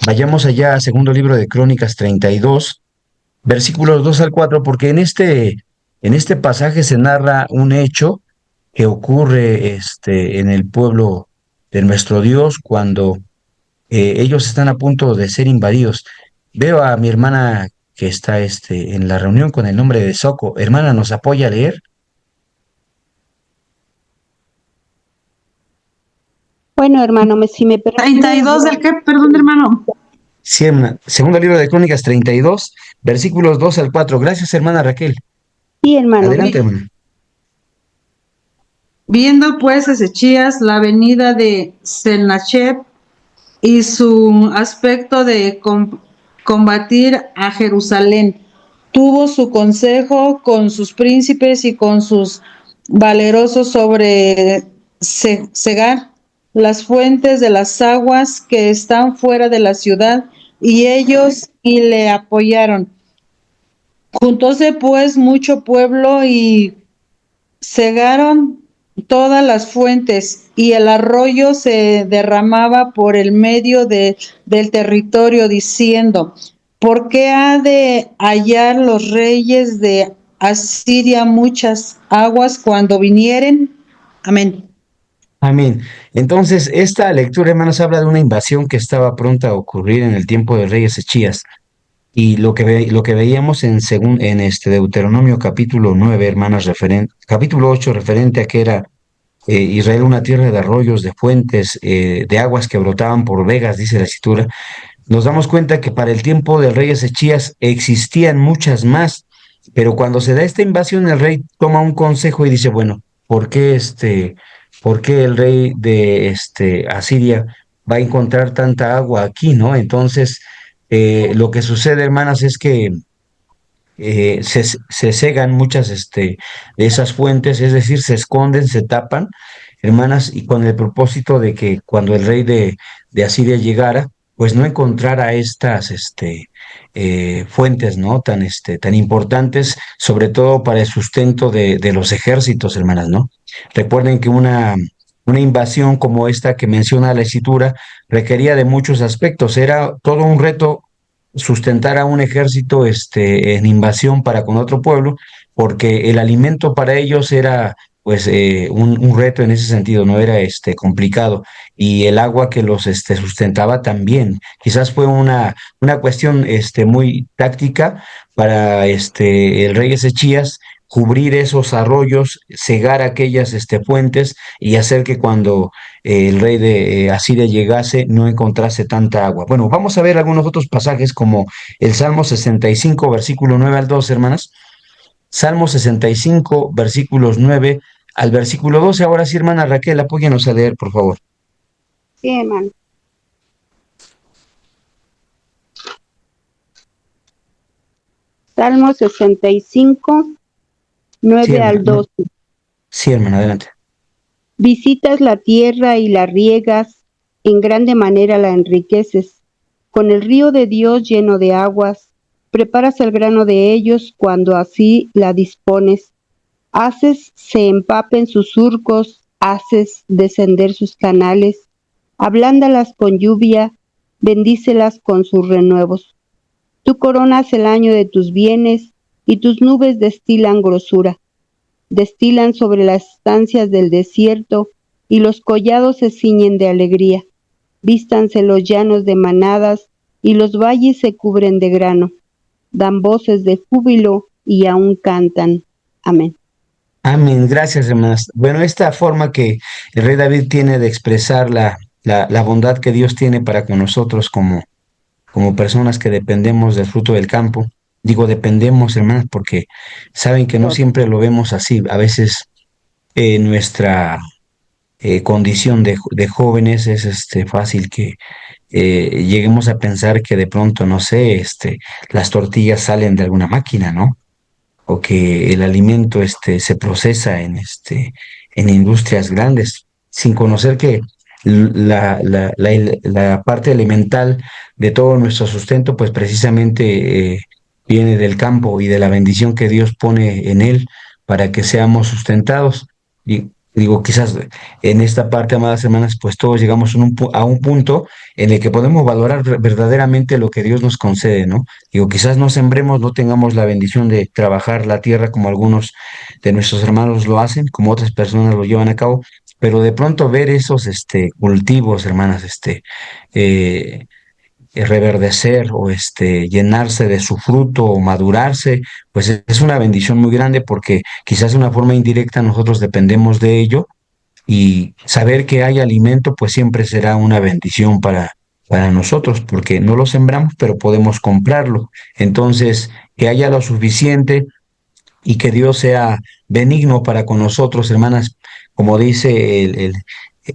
Vayamos allá a segundo libro de Crónicas 32, versículos 2 al 4, porque en este pasaje se narra un hecho que ocurre en el pueblo de nuestro Dios cuando ellos están a punto de ser invadidos. Veo a mi hermana que está en la reunión con el nombre de Soco. Hermana, ¿nos apoya a leer? Bueno, hermano, si me permite. 32 del qué, perdón, hermano. Sí, hermana. Segundo libro de Crónicas 32, versículos 2 al 4. Gracias, hermana Raquel. Sí, hermano. Adelante, hermana. Viendo pues Ezechías la venida de Sennacherib y su aspecto de combatir a Jerusalén, tuvo su consejo con sus príncipes y con sus valerosos sobre cegar las fuentes de las aguas que están fuera de la ciudad, y ellos y le apoyaron. Juntóse pues mucho pueblo y cegaron todas las fuentes y el arroyo se derramaba por el medio del territorio, diciendo, ¿por qué ha de hallar los reyes de Asiria muchas aguas cuando vinieren? Amén. Amén. Entonces, esta lectura, hermanos, habla de una invasión que estaba pronta a ocurrir en el tiempo del rey Ezechías. Y lo que veíamos en este Deuteronomio capítulo 9, hermanas, capítulo 8, referente a que era Israel una tierra de arroyos, de fuentes, de aguas que brotaban por vegas, dice la escritura, nos damos cuenta que para el tiempo del rey Ezechías existían muchas más, pero cuando se da esta invasión, el rey toma un consejo y dice, bueno, por qué el rey de Asiria va a encontrar tanta agua aquí, ¿no? Entonces, lo que sucede, hermanas, es que se cegan muchas de esas fuentes, es decir, se esconden, se tapan, hermanas, y con el propósito de que cuando el rey de Asiria llegara, pues no encontrara estas fuentes, ¿no? Tan importantes, sobre todo para el sustento de los ejércitos, hermanas, ¿no? Recuerden que una invasión como esta que menciona la escritura requería de muchos aspectos, era todo un reto sustentar a un ejército en invasión para con otro pueblo, porque el alimento para ellos era pues un reto en ese sentido, no era complicado, y el agua que los sustentaba también. Quizás fue una cuestión muy táctica para el rey Ezechías cubrir esos arroyos, cegar aquellas fuentes y hacer que cuando el rey de Asiria llegase no encontrase tanta agua. Bueno, vamos a ver algunos otros pasajes como el Salmo 65, versículo 9 al 12, hermanas. Salmo 65, versículos 9 al versículo 12. Ahora sí, hermana Raquel, apóyanos a leer, por favor. Sí, hermano. Salmo 65, 9 Sí, al hermana. 12. Sí, hermana, adelante. Visitas la tierra y la riegas, en grande manera la enriqueces. Con el río de Dios lleno de aguas, preparas el grano de ellos cuando así la dispones. Haces se empapen sus surcos, haces descender sus canales, ablándalas con lluvia, bendícelas con sus renuevos. Tú coronas el año de tus bienes, y tus nubes destilan grosura. Destilan sobre las estancias del desierto, y los collados se ciñen de alegría. Vístanse los llanos de manadas, y los valles se cubren de grano. Dan voces de júbilo, y aún cantan. Amén. Amén, gracias, hermanas. Bueno, esta forma que el rey David tiene de expresar la bondad que Dios tiene para con nosotros como personas que dependemos del fruto del campo. Digo, dependemos, hermanas, porque saben que no siempre lo vemos así. A veces nuestra condición de jóvenes es fácil que lleguemos a pensar que de pronto, no sé, las tortillas salen de alguna máquina, ¿no? O que el alimento se procesa en industrias grandes, sin conocer que la parte elemental de todo nuestro sustento, pues precisamente viene del campo y de la bendición que Dios pone en él para que seamos sustentados. Y digo, quizás en esta parte, amadas hermanas, pues todos llegamos a un punto en el que podemos valorar verdaderamente lo que Dios nos concede, ¿no? Digo, quizás no sembremos, no tengamos la bendición de trabajar la tierra como algunos de nuestros hermanos lo hacen, como otras personas lo llevan a cabo, pero de pronto ver esos cultivos, hermanas, eh, reverdecer o llenarse de su fruto o madurarse, pues es una bendición muy grande porque quizás de una forma indirecta nosotros dependemos de ello y saber que hay alimento pues siempre será una bendición para nosotros porque no lo sembramos pero podemos comprarlo. Entonces, que haya lo suficiente y que Dios sea benigno para con nosotros, hermanas, como dice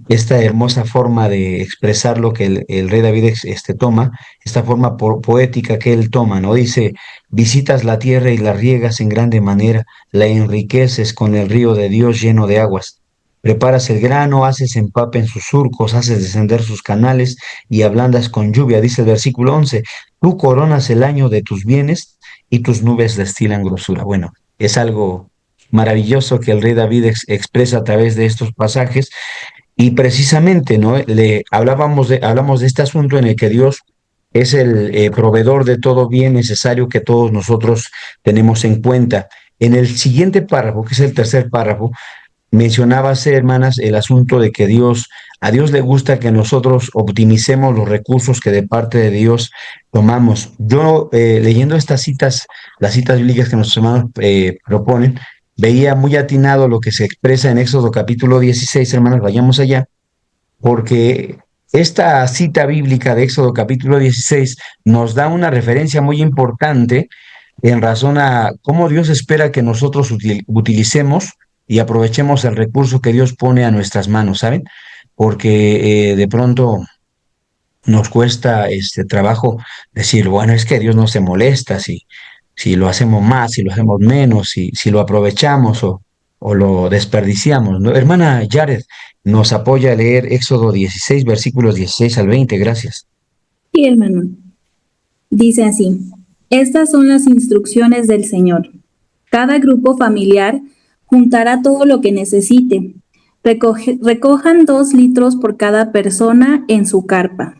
esta hermosa forma de expresar lo que el rey David toma, esta forma poética que él toma, ¿no? Dice, visitas la tierra y la riegas en grande manera, la enriqueces con el río de Dios lleno de aguas. Preparas el grano, haces empape en sus surcos, haces descender sus canales y ablandas con lluvia, dice el versículo 11. Tú coronas el año de tus bienes y tus nubes destilan grosura. Bueno, es algo maravilloso que el rey David expresa a través de estos pasajes y precisamente, ¿no? Hablamos de este asunto en el que Dios es el proveedor de todo bien necesario que todos nosotros tenemos en cuenta. En el siguiente párrafo, que es el tercer párrafo, mencionábase, hermanas, el asunto de que a Dios le gusta que nosotros optimicemos los recursos que de parte de Dios tomamos. Yo, leyendo estas citas, las citas bíblicas que nuestros hermanos proponen, veía muy atinado lo que se expresa en Éxodo capítulo 16, hermanas, vayamos allá, porque esta cita bíblica de Éxodo capítulo 16 nos da una referencia muy importante en razón a cómo Dios espera que nosotros utilicemos y aprovechemos el recurso que Dios pone a nuestras manos, ¿saben? Porque de pronto nos cuesta este trabajo decir, bueno, es que Dios no se molesta si lo hacemos más, si lo hacemos menos, si lo aprovechamos o lo desperdiciamos, ¿no? Hermana Jared nos apoya a leer Éxodo 16, versículos 16 al 20, gracias. Sí, hermano. Dice así: estas son las instrucciones del Señor. Cada grupo familiar juntará todo lo que necesite. Recojan 2 litros por cada persona en su carpa.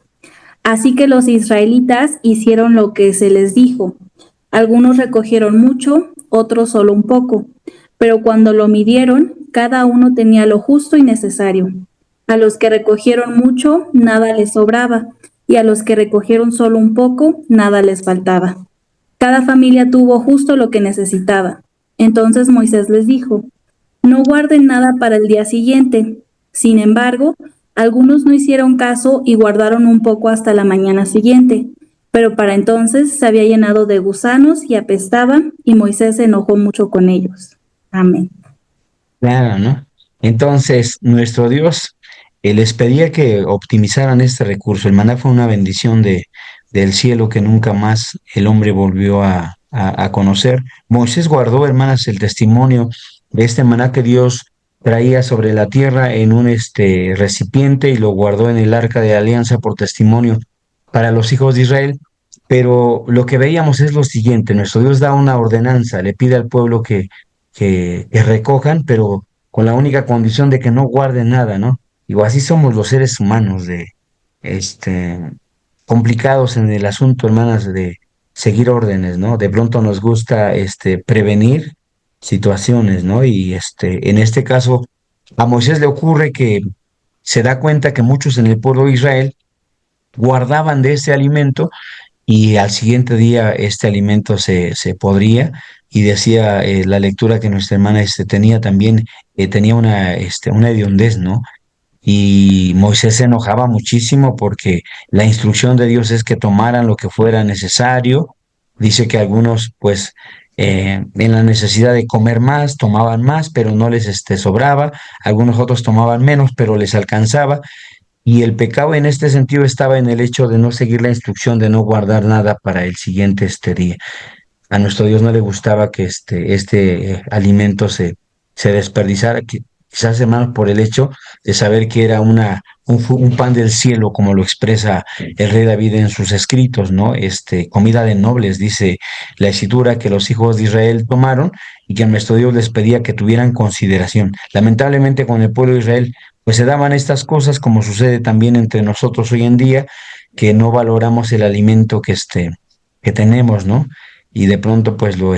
Así que los israelitas hicieron lo que se les dijo. Algunos recogieron mucho, otros solo un poco, pero cuando lo midieron, cada uno tenía lo justo y necesario. A los que recogieron mucho, nada les sobraba, y a los que recogieron solo un poco, nada les faltaba. Cada familia tuvo justo lo que necesitaba. Entonces Moisés les dijo: no guarden nada para el día siguiente. Sin embargo, algunos no hicieron caso y guardaron un poco hasta la mañana siguiente, pero para entonces se había llenado de gusanos y apestaban, y Moisés se enojó mucho con ellos. Amén. Claro, ¿no? Entonces, nuestro Dios les pedía que optimizaran este recurso. El maná fue una bendición del cielo que nunca más el hombre volvió a conocer. Moisés guardó, hermanas, el testimonio de este maná que Dios traía sobre la tierra en un recipiente y lo guardó en el arca de alianza por testimonio para los hijos de Israel. Pero lo que veíamos es lo siguiente: nuestro Dios da una ordenanza, le pide al pueblo que recojan, pero con la única condición de que no guarden nada, ¿no? Digo, así somos los seres humanos este, complicados en el asunto, hermanas, de seguir órdenes, ¿no? De pronto nos gusta prevenir situaciones, ¿no? Y en este caso, a Moisés le ocurre que se da cuenta que muchos en el pueblo de Israel guardaban de ese alimento y al siguiente día este alimento se podría, y decía la lectura que nuestra hermana tenía también, tenía una hediondez, ¿no? Y Moisés se enojaba muchísimo porque la instrucción de Dios es que tomaran lo que fuera necesario. Dice que algunos, pues, en la necesidad de comer más, tomaban más, pero no les sobraba. Algunos otros tomaban menos, pero les alcanzaba. Y el pecado en este sentido estaba en el hecho de no seguir la instrucción de no guardar nada para el siguiente día. A nuestro Dios no le gustaba que alimento se desperdiciara, quizás, hermanos, por el hecho de saber que era un pan del cielo, como lo expresa el rey David en sus escritos, ¿no? Comida de nobles, dice la escritura, que los hijos de Israel tomaron y que nuestro Dios les pedía que tuvieran consideración. Lamentablemente con el pueblo de Israel pues se daban estas cosas, como sucede también entre nosotros hoy en día, que no valoramos el alimento que tenemos, ¿no? Y de pronto pues lo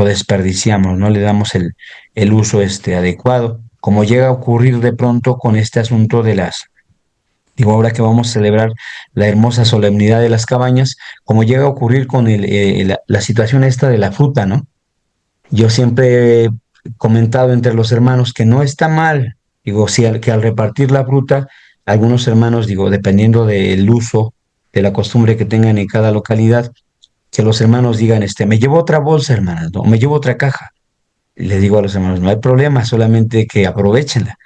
desperdiciamos, no le damos el uso adecuado, como llega a ocurrir de pronto con este asunto digo, ahora que vamos a celebrar la hermosa solemnidad de las cabañas, como llega a ocurrir con la situación esta de la fruta, ¿no? Yo siempre he comentado entre los hermanos que no está mal, digo, que al repartir la fruta, algunos hermanos, digo, dependiendo del uso, de la costumbre que tengan en cada localidad, que los hermanos digan, me llevo otra bolsa, hermanas, no, me llevo otra caja. Y les digo a los hermanos, no hay problema, solamente que aprovechenla.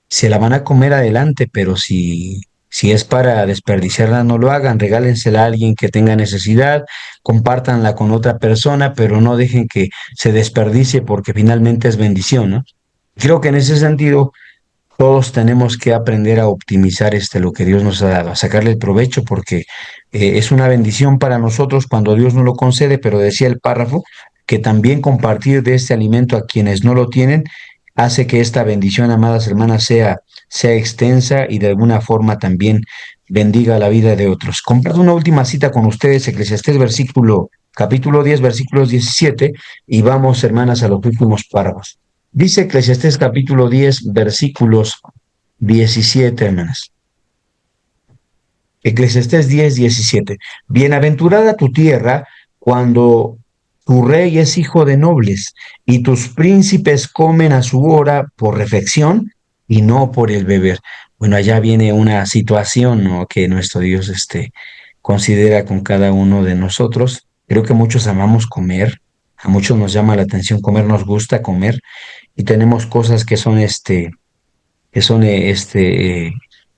Se la van a comer adelante, pero si es para desperdiciarla, no lo hagan, regálensela a alguien que tenga necesidad, compártanla con otra persona, pero no dejen que se desperdicie porque finalmente es bendición, ¿no? Creo que en ese sentido, Todos tenemos que aprender a optimizar lo que Dios nos ha dado, a sacarle el provecho, porque es una bendición para nosotros cuando Dios nos lo concede, pero decía el párrafo que también compartir de este alimento a quienes no lo tienen hace que esta bendición, amadas hermanas, sea extensa y de alguna forma también bendiga la vida de otros. Comparto una última cita con ustedes, Eclesiastés capítulo 10, versículos 17, y vamos, hermanas, a los últimos párrafos. Dice Eclesiastés capítulo 10, versículos 17, hermanas. Eclesiastés 10, 17. Bienaventurada tu tierra cuando tu rey es hijo de nobles y tus príncipes comen a su hora por reflexión y no por el beber. Bueno, allá viene una situación, ¿no?, que nuestro Dios considera con cada uno de nosotros. Creo que muchos amamos comer, a muchos nos llama la atención comer, nos gusta comer, y tenemos cosas que son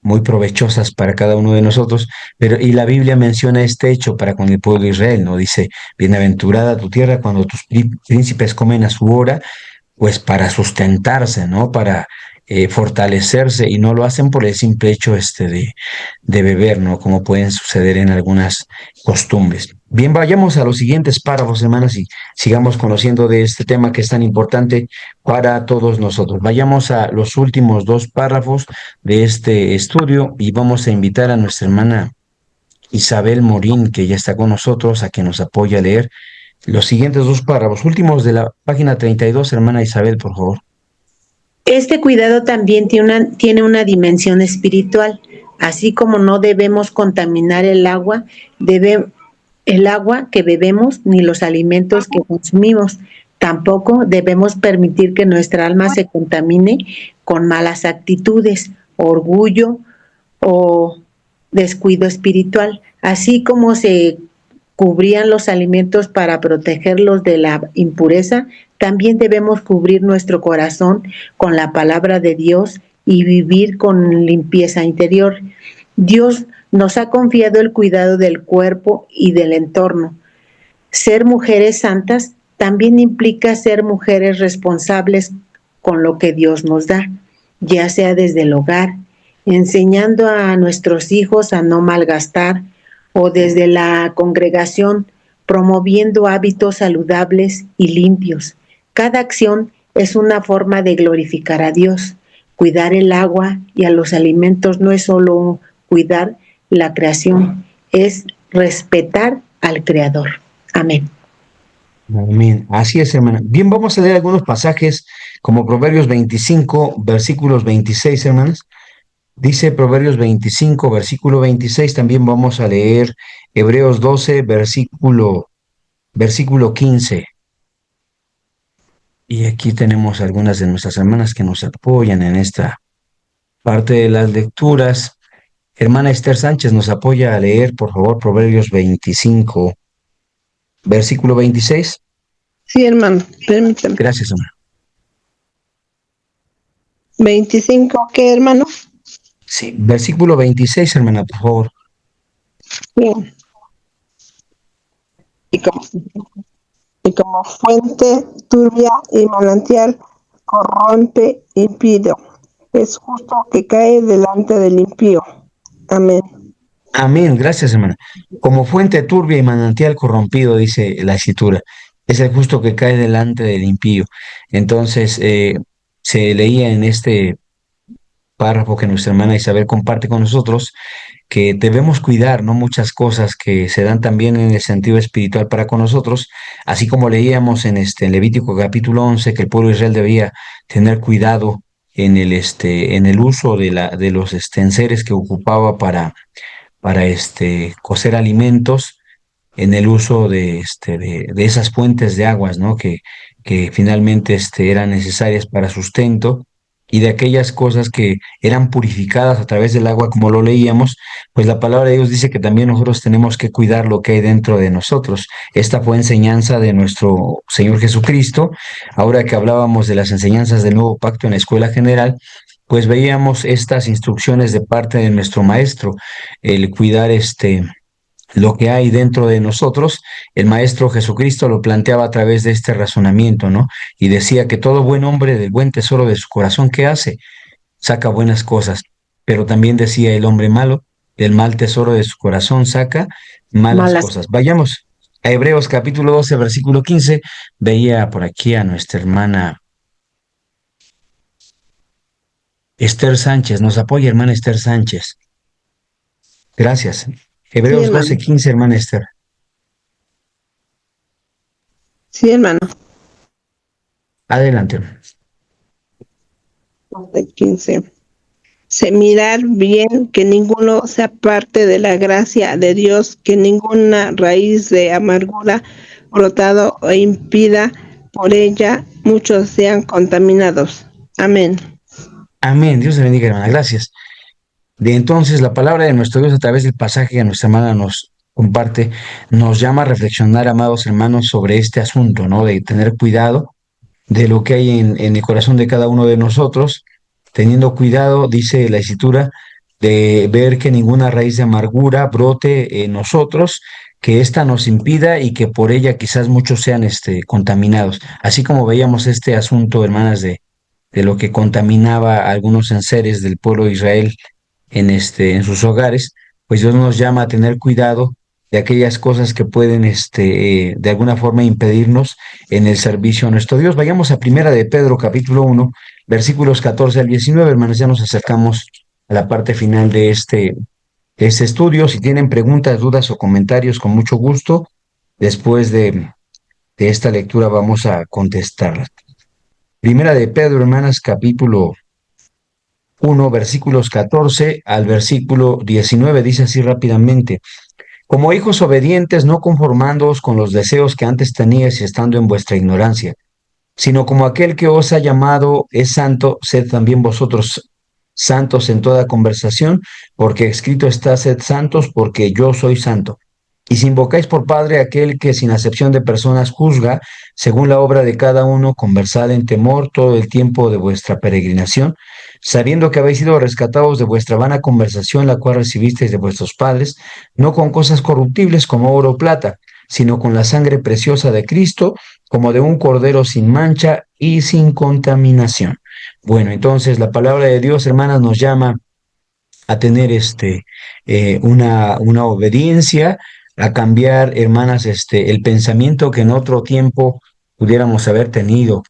muy provechosas para cada uno de nosotros, pero y la Biblia menciona este hecho para con el pueblo de Israel, ¿no? Dice, bienaventurada tu tierra cuando tus príncipes comen a su hora, pues para sustentarse, ¿no? Para fortalecerse, y no lo hacen por el simple hecho de beber, ¿no? Como pueden suceder en algunas costumbres. Bien, vayamos a los siguientes párrafos, hermanas, y sigamos conociendo de este tema que es tan importante para todos nosotros. Vayamos a los últimos dos párrafos de este estudio y vamos a invitar a nuestra hermana Isabel Morín, que ya está con nosotros, a que nos apoye a leer los siguientes dos párrafos, últimos de la página 32, hermana Isabel, por favor. Este cuidado también tiene una dimensión espiritual. Así como no debemos contaminar el agua que bebemos ni los alimentos que consumimos, tampoco debemos permitir que nuestra alma se contamine con malas actitudes, orgullo o descuido espiritual. Así como se cubrían los alimentos para protegerlos de la impureza, también debemos cubrir nuestro corazón con la palabra de Dios y vivir con limpieza interior. Dios nos ha confiado el cuidado del cuerpo y del entorno. Ser mujeres santas también implica ser mujeres responsables con lo que Dios nos da, ya sea desde el hogar, enseñando a nuestros hijos a no malgastar, o desde la congregación, promoviendo hábitos saludables y limpios. Cada acción es una forma de glorificar a Dios. Cuidar el agua y a los alimentos no es solo cuidar la creación, es respetar al Creador. Amén. Amén. Así es, hermana. Bien, vamos a leer algunos pasajes como Proverbios 25, versículos 26, hermanas. Dice Proverbios 25, versículo 26. También vamos a leer Hebreos 12, versículo 15. Y aquí tenemos algunas de nuestras hermanas que nos apoyan en esta parte de las lecturas. Hermana Esther Sánchez nos apoya a leer, por favor, Proverbios 25, versículo 26. Sí, hermano, permítame. Gracias, hermano. 25, ¿qué, hermano? Sí, versículo 26, hermana, por favor. Bien. Y como fuente turbia y manantial corrompe impío. Es justo que cae delante del impío. Amén. Amén, gracias, hermana. Como fuente turbia y manantial corrompido, dice la Escritura, es el justo que cae delante del impío. Entonces, se leía en este párrafo que nuestra hermana Isabel comparte con nosotros, que debemos cuidar, ¿no?, muchas cosas que se dan también en el sentido espiritual para con nosotros, así como leíamos en Levítico capítulo 11, que el pueblo de Israel debía tener cuidado en el uso de los enseres que ocupaba para cocer alimentos, en el uso de esas fuentes de aguas, ¿no?, que finalmente eran necesarias para sustento, y de aquellas cosas que eran purificadas a través del agua, como lo leíamos. Pues la palabra de Dios dice que también nosotros tenemos que cuidar lo que hay dentro de nosotros. Esta fue enseñanza de nuestro Señor Jesucristo. Ahora que hablábamos de las enseñanzas del Nuevo Pacto en la Escuela General, pues veíamos estas instrucciones de parte de nuestro Maestro, el cuidar lo que hay dentro de nosotros. El Maestro Jesucristo lo planteaba a través de este razonamiento, ¿no? Y decía que todo buen hombre del buen tesoro de su corazón, ¿qué hace? saca buenas cosas. Pero también decía el hombre malo, del mal tesoro de su corazón saca malas Malas. cosas. Vayamos a Hebreos capítulo 12, versículo 15. Veía por aquí a nuestra hermana Esther Sánchez. Nos apoya hermana Esther Sánchez. Gracias. Sí, Hebreos hermano. 12, 15, hermana Esther. Sí, hermano. Adelante. 15. Mirar bien que ninguno sea parte de la gracia de Dios, que ninguna raíz de amargura brotado o impida por ella muchos sean contaminados. Amén. Amén. Dios te bendiga, hermana. Gracias. De entonces, la palabra de nuestro Dios a través del pasaje que nuestra hermana nos comparte, nos llama a reflexionar, amados hermanos, sobre este asunto, ¿no? De tener cuidado de lo que hay en el corazón de cada uno de nosotros, teniendo cuidado, dice la Escritura, de ver que ninguna raíz de amargura brote en nosotros, que ésta nos impida y que por ella quizás muchos sean contaminados. Así como veíamos este asunto, hermanas, de lo que contaminaba a algunos enseres del pueblo de Israel en sus hogares, pues Dios nos llama a tener cuidado de aquellas cosas que pueden de alguna forma impedirnos en el servicio a nuestro Dios. Vayamos a Primera de Pedro, capítulo 1, versículos 14 al 19, hermanos, ya nos acercamos a la parte final de este estudio. Si tienen preguntas, dudas o comentarios, con mucho gusto, después de esta lectura vamos a contestarlas. Primera de Pedro, hermanas, capítulo 1, versículos 14 al versículo 19, dice así rápidamente: como hijos obedientes, no conformándoos con los deseos que antes teníais estando en vuestra ignorancia, sino como aquel que os ha llamado es santo, sed también vosotros santos en toda conversación, porque escrito está: sed santos, porque yo soy santo. Y si invocáis por Padre aquel que sin acepción de personas juzga, según la obra de cada uno, conversad en temor todo el tiempo de vuestra peregrinación, sabiendo que habéis sido rescatados de vuestra vana conversación, la cual recibisteis de vuestros padres, no con cosas corruptibles como oro o plata, sino con la sangre preciosa de Cristo, como de un cordero sin mancha y sin contaminación. Bueno, entonces la palabra de Dios, hermanas, nos llama a tener una obediencia, a cambiar, hermanas, el pensamiento que en otro tiempo pudiéramos haber tenido.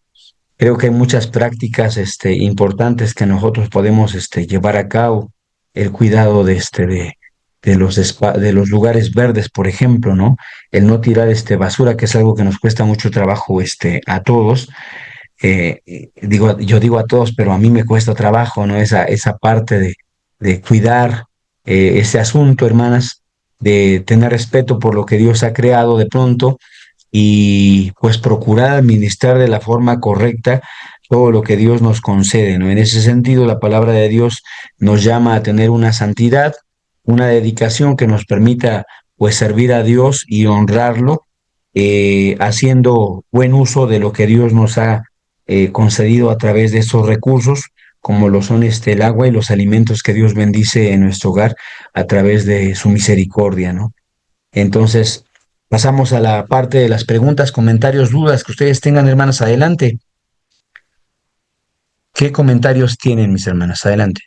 Creo que hay muchas prácticas importantes que nosotros podemos llevar a cabo. El cuidado de los lugares verdes, por ejemplo, ¿no? El no tirar basura, que es algo que nos cuesta mucho trabajo a todos. Yo digo a todos, pero a mí me cuesta trabajo, ¿no? Esa parte de cuidar ese asunto, hermanas, de tener respeto por lo que Dios ha creado de pronto y pues procurar administrar de la forma correcta todo lo que Dios nos concede, ¿no? En ese sentido, la palabra de Dios nos llama a tener una santidad, una dedicación que nos permita pues servir a Dios y honrarlo, haciendo buen uso de lo que Dios nos ha concedido a través de esos recursos, como lo son el agua y los alimentos que Dios bendice en nuestro hogar a través de su misericordia, ¿no? Entonces, pasamos a la parte de las preguntas, comentarios, dudas que ustedes tengan, hermanas. Adelante. ¿Qué comentarios tienen, mis hermanas? Adelante.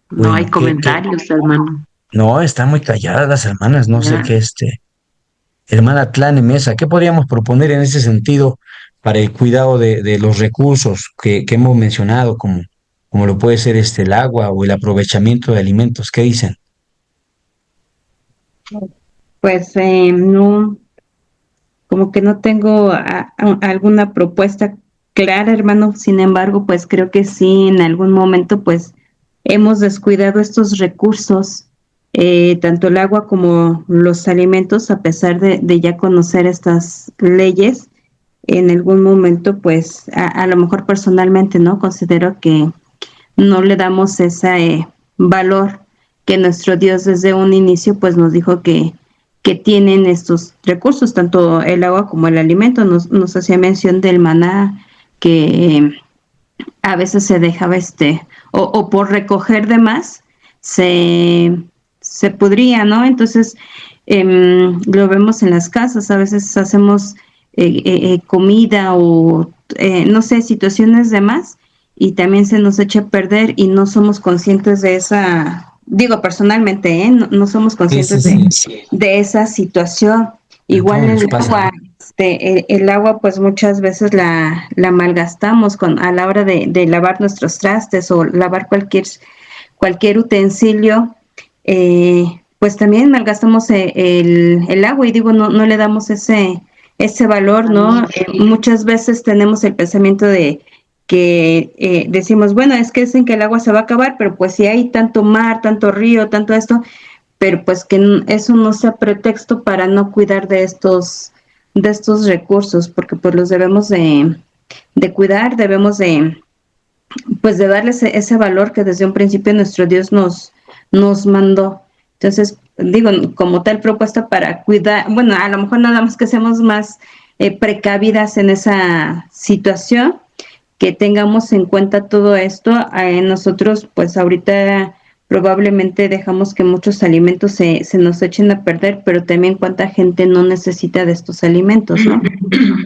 No hay Bueno, comentarios, hermano. No, están muy calladas las hermanas, no sé Ya. qué hermana Tlane Mesa, ¿qué podríamos proponer en ese sentido para el cuidado de los recursos que hemos mencionado, como lo puede ser el agua o el aprovechamiento de alimentos? ¿Qué dicen? Pues no, como que no tengo alguna propuesta clara, hermano. Sin embargo, pues creo que sí, en algún momento, pues hemos descuidado estos recursos, tanto el agua como los alimentos, a pesar de ya conocer estas leyes. En algún momento, pues a lo mejor personalmente, ¿no? Considero que no le damos ese valor que nuestro Dios desde un inicio, pues nos dijo que tienen estos recursos, tanto el agua como el alimento. Nos hacía mención del maná, que a veces se dejaba o por recoger de más, se pudría, ¿no? Entonces, lo vemos en las casas, a veces hacemos comida o, no sé, situaciones de más, y también se nos echa a perder y no somos conscientes de esa, digo personalmente, no somos conscientes de esa situación. Igual el agua, el agua pues muchas veces la malgastamos a la hora de lavar nuestros trastes o lavar cualquier utensilio, pues también malgastamos el agua y digo, no le damos ese valor, ¿no? Muchas veces tenemos el pensamiento de que decimos, bueno, es que dicen que el agua se va a acabar, pero pues si hay tanto mar, tanto río, tanto esto, pero pues que eso no sea pretexto para no cuidar de estos recursos, porque pues los debemos de cuidar, debemos de pues de darles ese valor que desde un principio nuestro Dios nos mandó. Entonces, digo, como tal propuesta para cuidar, bueno, a lo mejor nada más que seamos más precavidas en esa situación, que tengamos en cuenta todo esto. Nosotros, pues ahorita probablemente dejamos que muchos alimentos se nos echen a perder, pero también cuánta gente no necesita de estos alimentos, ¿no?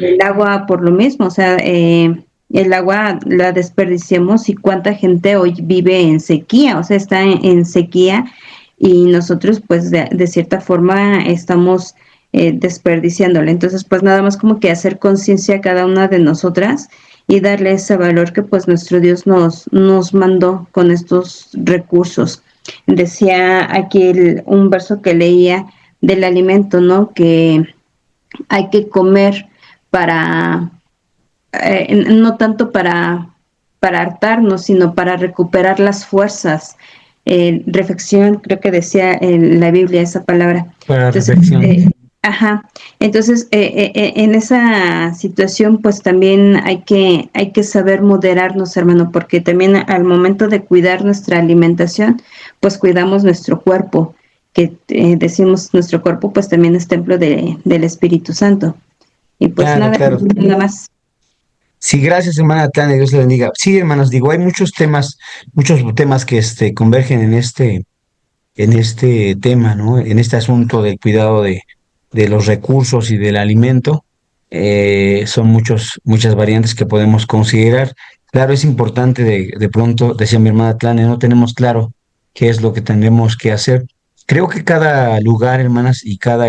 El agua por lo mismo, o sea, el agua la desperdiciamos y cuánta gente hoy vive en sequía, o sea, está en sequía y nosotros pues de cierta forma estamos desperdiciándola. Entonces pues nada más como que hacer conciencia a cada una de nosotras y darle ese valor que pues nuestro Dios nos mandó con estos recursos. Decía aquí un verso que leía del alimento, ¿no? Que hay que comer para, no tanto para hartarnos, sino para recuperar las fuerzas. Reflexión, creo que decía en la Biblia esa palabra. Para reflexión. Ajá. Entonces, en esa situación, pues también hay que saber moderarnos, hermano, porque también al momento de cuidar nuestra alimentación, pues cuidamos nuestro cuerpo, que decimos nuestro cuerpo, pues también es templo del Espíritu Santo. Y pues nada más. Sí, gracias, hermana Tania, Dios le bendiga. Sí, hermanos, digo, hay muchos temas que convergen en este tema, ¿no? En este asunto del cuidado de los recursos y del alimento. Son muchas variantes que podemos considerar. Claro, es importante de pronto, decía mi hermana Tlane, no tenemos claro qué es lo que tendremos que hacer. Creo que cada lugar, hermanas, y cada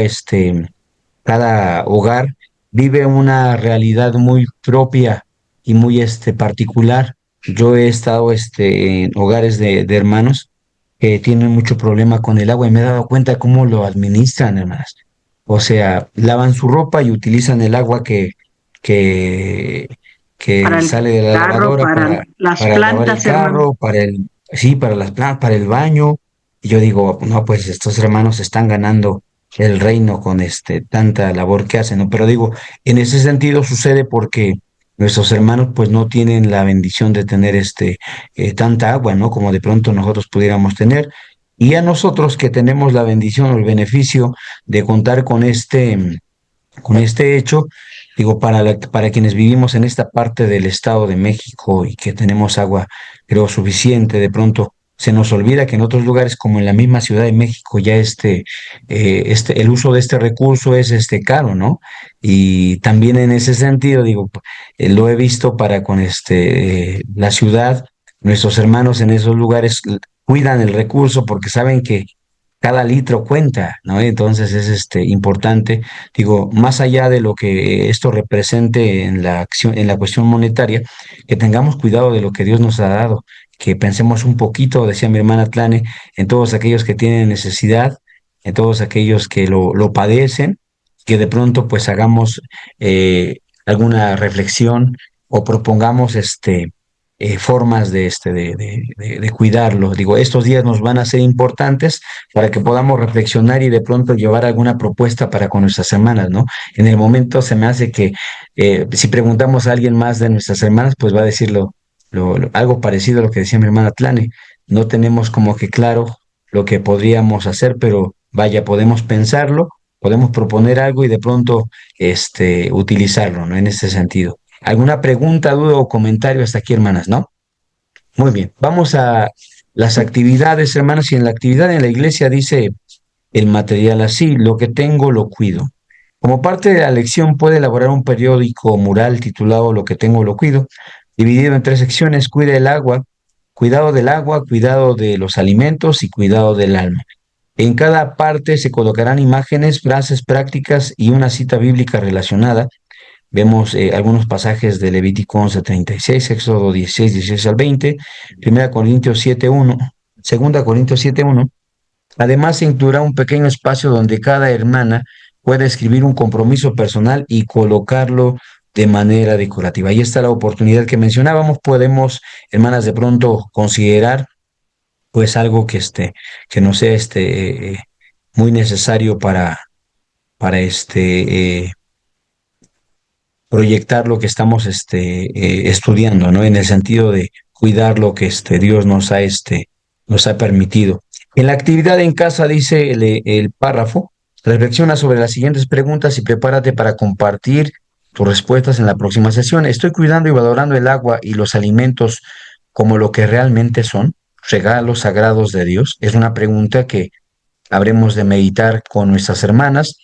hogar vive una realidad muy propia y muy particular. Yo he estado en hogares de hermanos que tienen mucho problema con el agua y me he dado cuenta cómo lo administran, hermanas. O sea, lavan su ropa y utilizan el agua que sale de la lavadora para las para lavar el plantas, carro, hermano. para las plantas, para el baño. Y yo digo, no, pues estos hermanos están ganando el reino con tanta labor que hacen, ¿no? Pero digo, en ese sentido sucede porque nuestros hermanos pues no tienen la bendición de tener tanta agua, ¿no? Como de pronto nosotros pudiéramos tener. Y a nosotros que tenemos la bendición o el beneficio de contar con este hecho, digo, para quienes vivimos en esta parte del Estado de México y que tenemos agua, creo, suficiente, de pronto se nos olvida que en otros lugares, como en la misma Ciudad de México, ya el uso de este recurso es caro, ¿no? Y también en ese sentido, digo, lo he visto para con la ciudad, nuestros hermanos en esos lugares cuidan el recurso porque saben que cada litro cuenta, ¿no? Entonces es importante, digo, más allá de lo que esto represente en la acción, en la cuestión monetaria, que tengamos cuidado de lo que Dios nos ha dado, que pensemos un poquito, decía mi hermana Tlane, en todos aquellos que tienen necesidad, en todos aquellos que lo padecen, que de pronto pues hagamos alguna reflexión o propongamos formas de cuidarlo. Digo, estos días nos van a ser importantes para que podamos reflexionar y de pronto llevar alguna propuesta para con nuestras hermanas, ¿no? En el momento se me hace que si preguntamos a alguien más de nuestras hermanas, pues va a decir algo parecido a lo que decía mi hermana Tlane. No tenemos como que claro lo que podríamos hacer, pero vaya, podemos pensarlo, podemos proponer algo y de pronto utilizarlo, ¿no? En ese sentido. ¿Alguna pregunta, duda o comentario hasta aquí, hermanas, no? Muy bien, vamos a las actividades, hermanas, y en la actividad en la iglesia dice el material así: lo que tengo lo cuido. Como parte de la lección puede elaborar un periódico mural titulado Lo que tengo lo cuido, dividido en 3 secciones: cuida el agua, cuidado del agua, cuidado de los alimentos y cuidado del alma. En cada parte se colocarán imágenes, frases prácticas y una cita bíblica relacionada. Vemos algunos pasajes de Levítico 11:36, Éxodo 16 al 20, 1 Corintios 7:1, 2 Corintios 7:1. Además, se incluirá un pequeño espacio donde cada hermana puede escribir un compromiso personal y colocarlo de manera decorativa. Ahí está la oportunidad que mencionábamos. Podemos, hermanas, de pronto considerar pues algo que no sea muy necesario para proyectar lo que estamos estudiando, ¿no? En el sentido de cuidar lo que Dios nos ha permitido. En la actividad en casa, dice el párrafo, reflexiona sobre las siguientes preguntas y prepárate para compartir tus respuestas en la próxima sesión. ¿Estoy cuidando y valorando el agua y los alimentos como lo que realmente son, regalos sagrados de Dios? Es una pregunta que habremos de meditar con nuestras hermanas.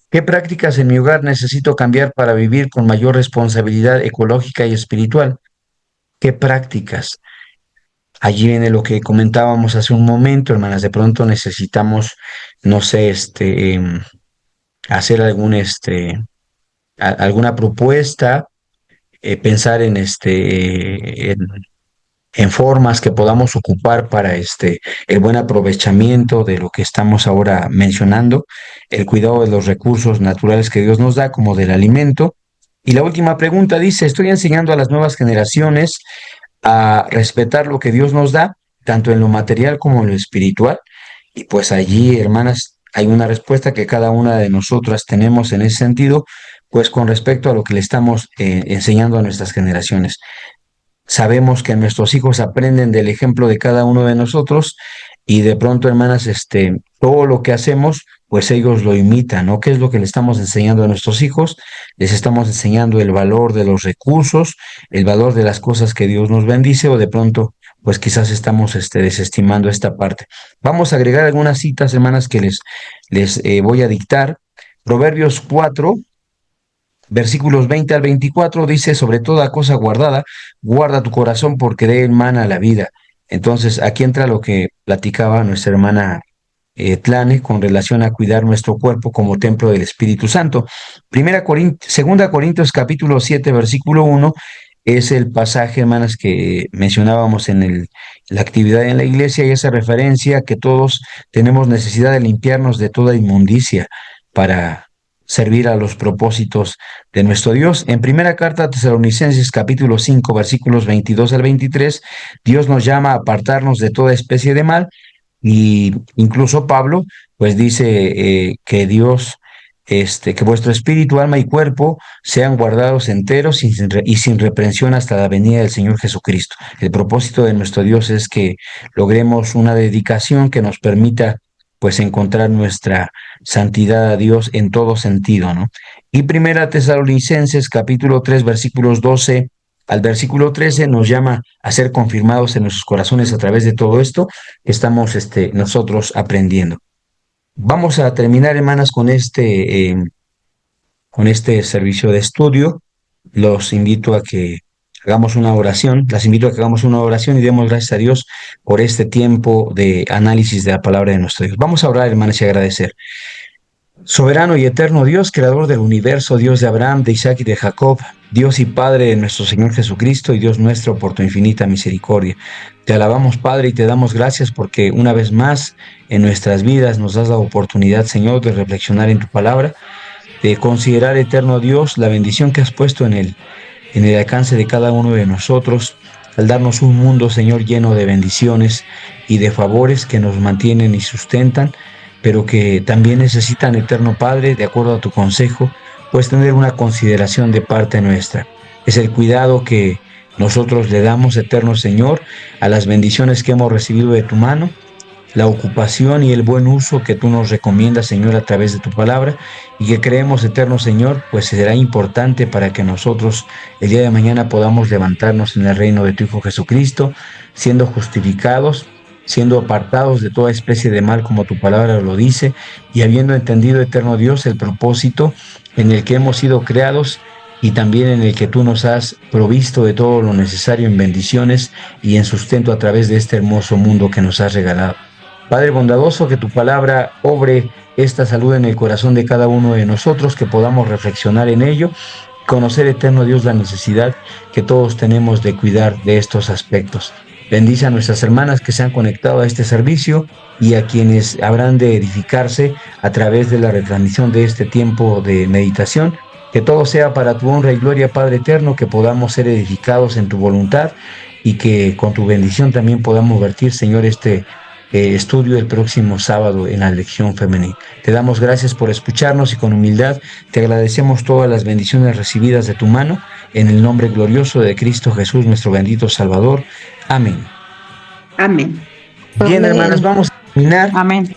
¿Qué prácticas en mi hogar necesito cambiar para vivir con mayor responsabilidad ecológica y espiritual? ¿Qué prácticas? Allí viene lo que comentábamos hace un momento, hermanas. De pronto necesitamos, no sé, hacer alguna propuesta, pensar en formas que podamos ocupar para el buen aprovechamiento de lo que estamos ahora mencionando, el cuidado de los recursos naturales que Dios nos da, como del alimento. Y la última pregunta dice: ¿estoy enseñando a las nuevas generaciones a respetar lo que Dios nos da, tanto en lo material como en lo espiritual? Y pues allí, hermanas, hay una respuesta que cada una de nosotras tenemos en ese sentido, pues con respecto a lo que le estamos enseñando a nuestras generaciones. Sabemos que nuestros hijos aprenden del ejemplo de cada uno de nosotros, y de pronto, hermanas, todo lo que hacemos, pues ellos lo imitan, ¿no? ¿Qué es lo que le estamos enseñando a nuestros hijos? Les estamos enseñando el valor de los recursos, el valor de las cosas que Dios nos bendice, o de pronto, pues quizás estamos desestimando esta parte. Vamos a agregar algunas citas, hermanas, que les voy a dictar. Proverbios 4, versículos 20 al 24, dice: sobre toda cosa guardada, guarda tu corazón, porque de él mana la vida. Entonces, aquí entra lo que platicaba nuestra hermana Tlane con relación a cuidar nuestro cuerpo como templo del Espíritu Santo. 2 Corintios capítulo 7, versículo 1, es el pasaje, hermanas, que mencionábamos en la actividad en la iglesia, y esa referencia que todos tenemos necesidad de limpiarnos de toda inmundicia para servir a los propósitos de nuestro Dios. En primera carta a Tesalonicenses capítulo 5, versículos 22 al 23, Dios nos llama a apartarnos de toda especie de mal, y incluso Pablo pues dice que Dios, que vuestro espíritu, alma y cuerpo sean guardados enteros y sin reprensión hasta la venida del Señor Jesucristo. El propósito de nuestro Dios es que logremos una dedicación que nos permita pues encontrar nuestra santidad a Dios en todo sentido, ¿no? Y primera Tesalonicenses capítulo 3, versículos 12 al versículo 13 nos llama a ser confirmados en nuestros corazones a través de todo esto que estamos nosotros aprendiendo. Vamos a terminar, hermanas, con este servicio de estudio. Los invito a que hagamos una oración, las invito a que hagamos una oración y demos gracias a Dios por este tiempo de análisis de la palabra de nuestro Dios. Vamos a orar, hermanas, y agradecer. Soberano y eterno Dios, creador del universo, Dios de Abraham, de Isaac y de Jacob, Dios y Padre de nuestro Señor Jesucristo, y Dios nuestro por tu infinita misericordia. Te alabamos, Padre, y te damos gracias porque una vez más en nuestras vidas nos das la oportunidad, Señor, de reflexionar en tu palabra, de considerar, eterno Dios, la bendición que has puesto en el alcance de cada uno de nosotros, al darnos un mundo, Señor, lleno de bendiciones y de favores que nos mantienen y sustentan, pero que también necesitan, eterno Padre, de acuerdo a tu consejo, pues tener una consideración de parte nuestra. Es el cuidado que nosotros le damos, eterno Señor, a las bendiciones que hemos recibido de tu mano, la ocupación y el buen uso que tú nos recomiendas, Señor, a través de tu palabra, y que creemos, eterno Señor, pues será importante para que nosotros el día de mañana podamos levantarnos en el reino de tu Hijo Jesucristo, siendo justificados, siendo apartados de toda especie de mal, como tu palabra lo dice, y habiendo entendido, eterno Dios, el propósito en el que hemos sido creados, y también en el que tú nos has provisto de todo lo necesario en bendiciones y en sustento a través de este hermoso mundo que nos has regalado. Padre bondadoso, que tu palabra obre esta salud en el corazón de cada uno de nosotros, que podamos reflexionar en ello, conocer, eterno Dios, la necesidad que todos tenemos de cuidar de estos aspectos. Bendice a nuestras hermanas que se han conectado a este servicio y a quienes habrán de edificarse a través de la retransmisión de este tiempo de meditación. Que todo sea para tu honra y gloria, Padre eterno, que podamos ser edificados en tu voluntad y que con tu bendición también podamos vertir, Señor, este estudio el próximo sábado en la lección femenil. Te damos gracias por escucharnos y con humildad te agradecemos todas las bendiciones recibidas de tu mano, en el nombre glorioso de Cristo Jesús, nuestro bendito Salvador. Amén. Amén. Bien, hermanas, vamos a terminar. Amén.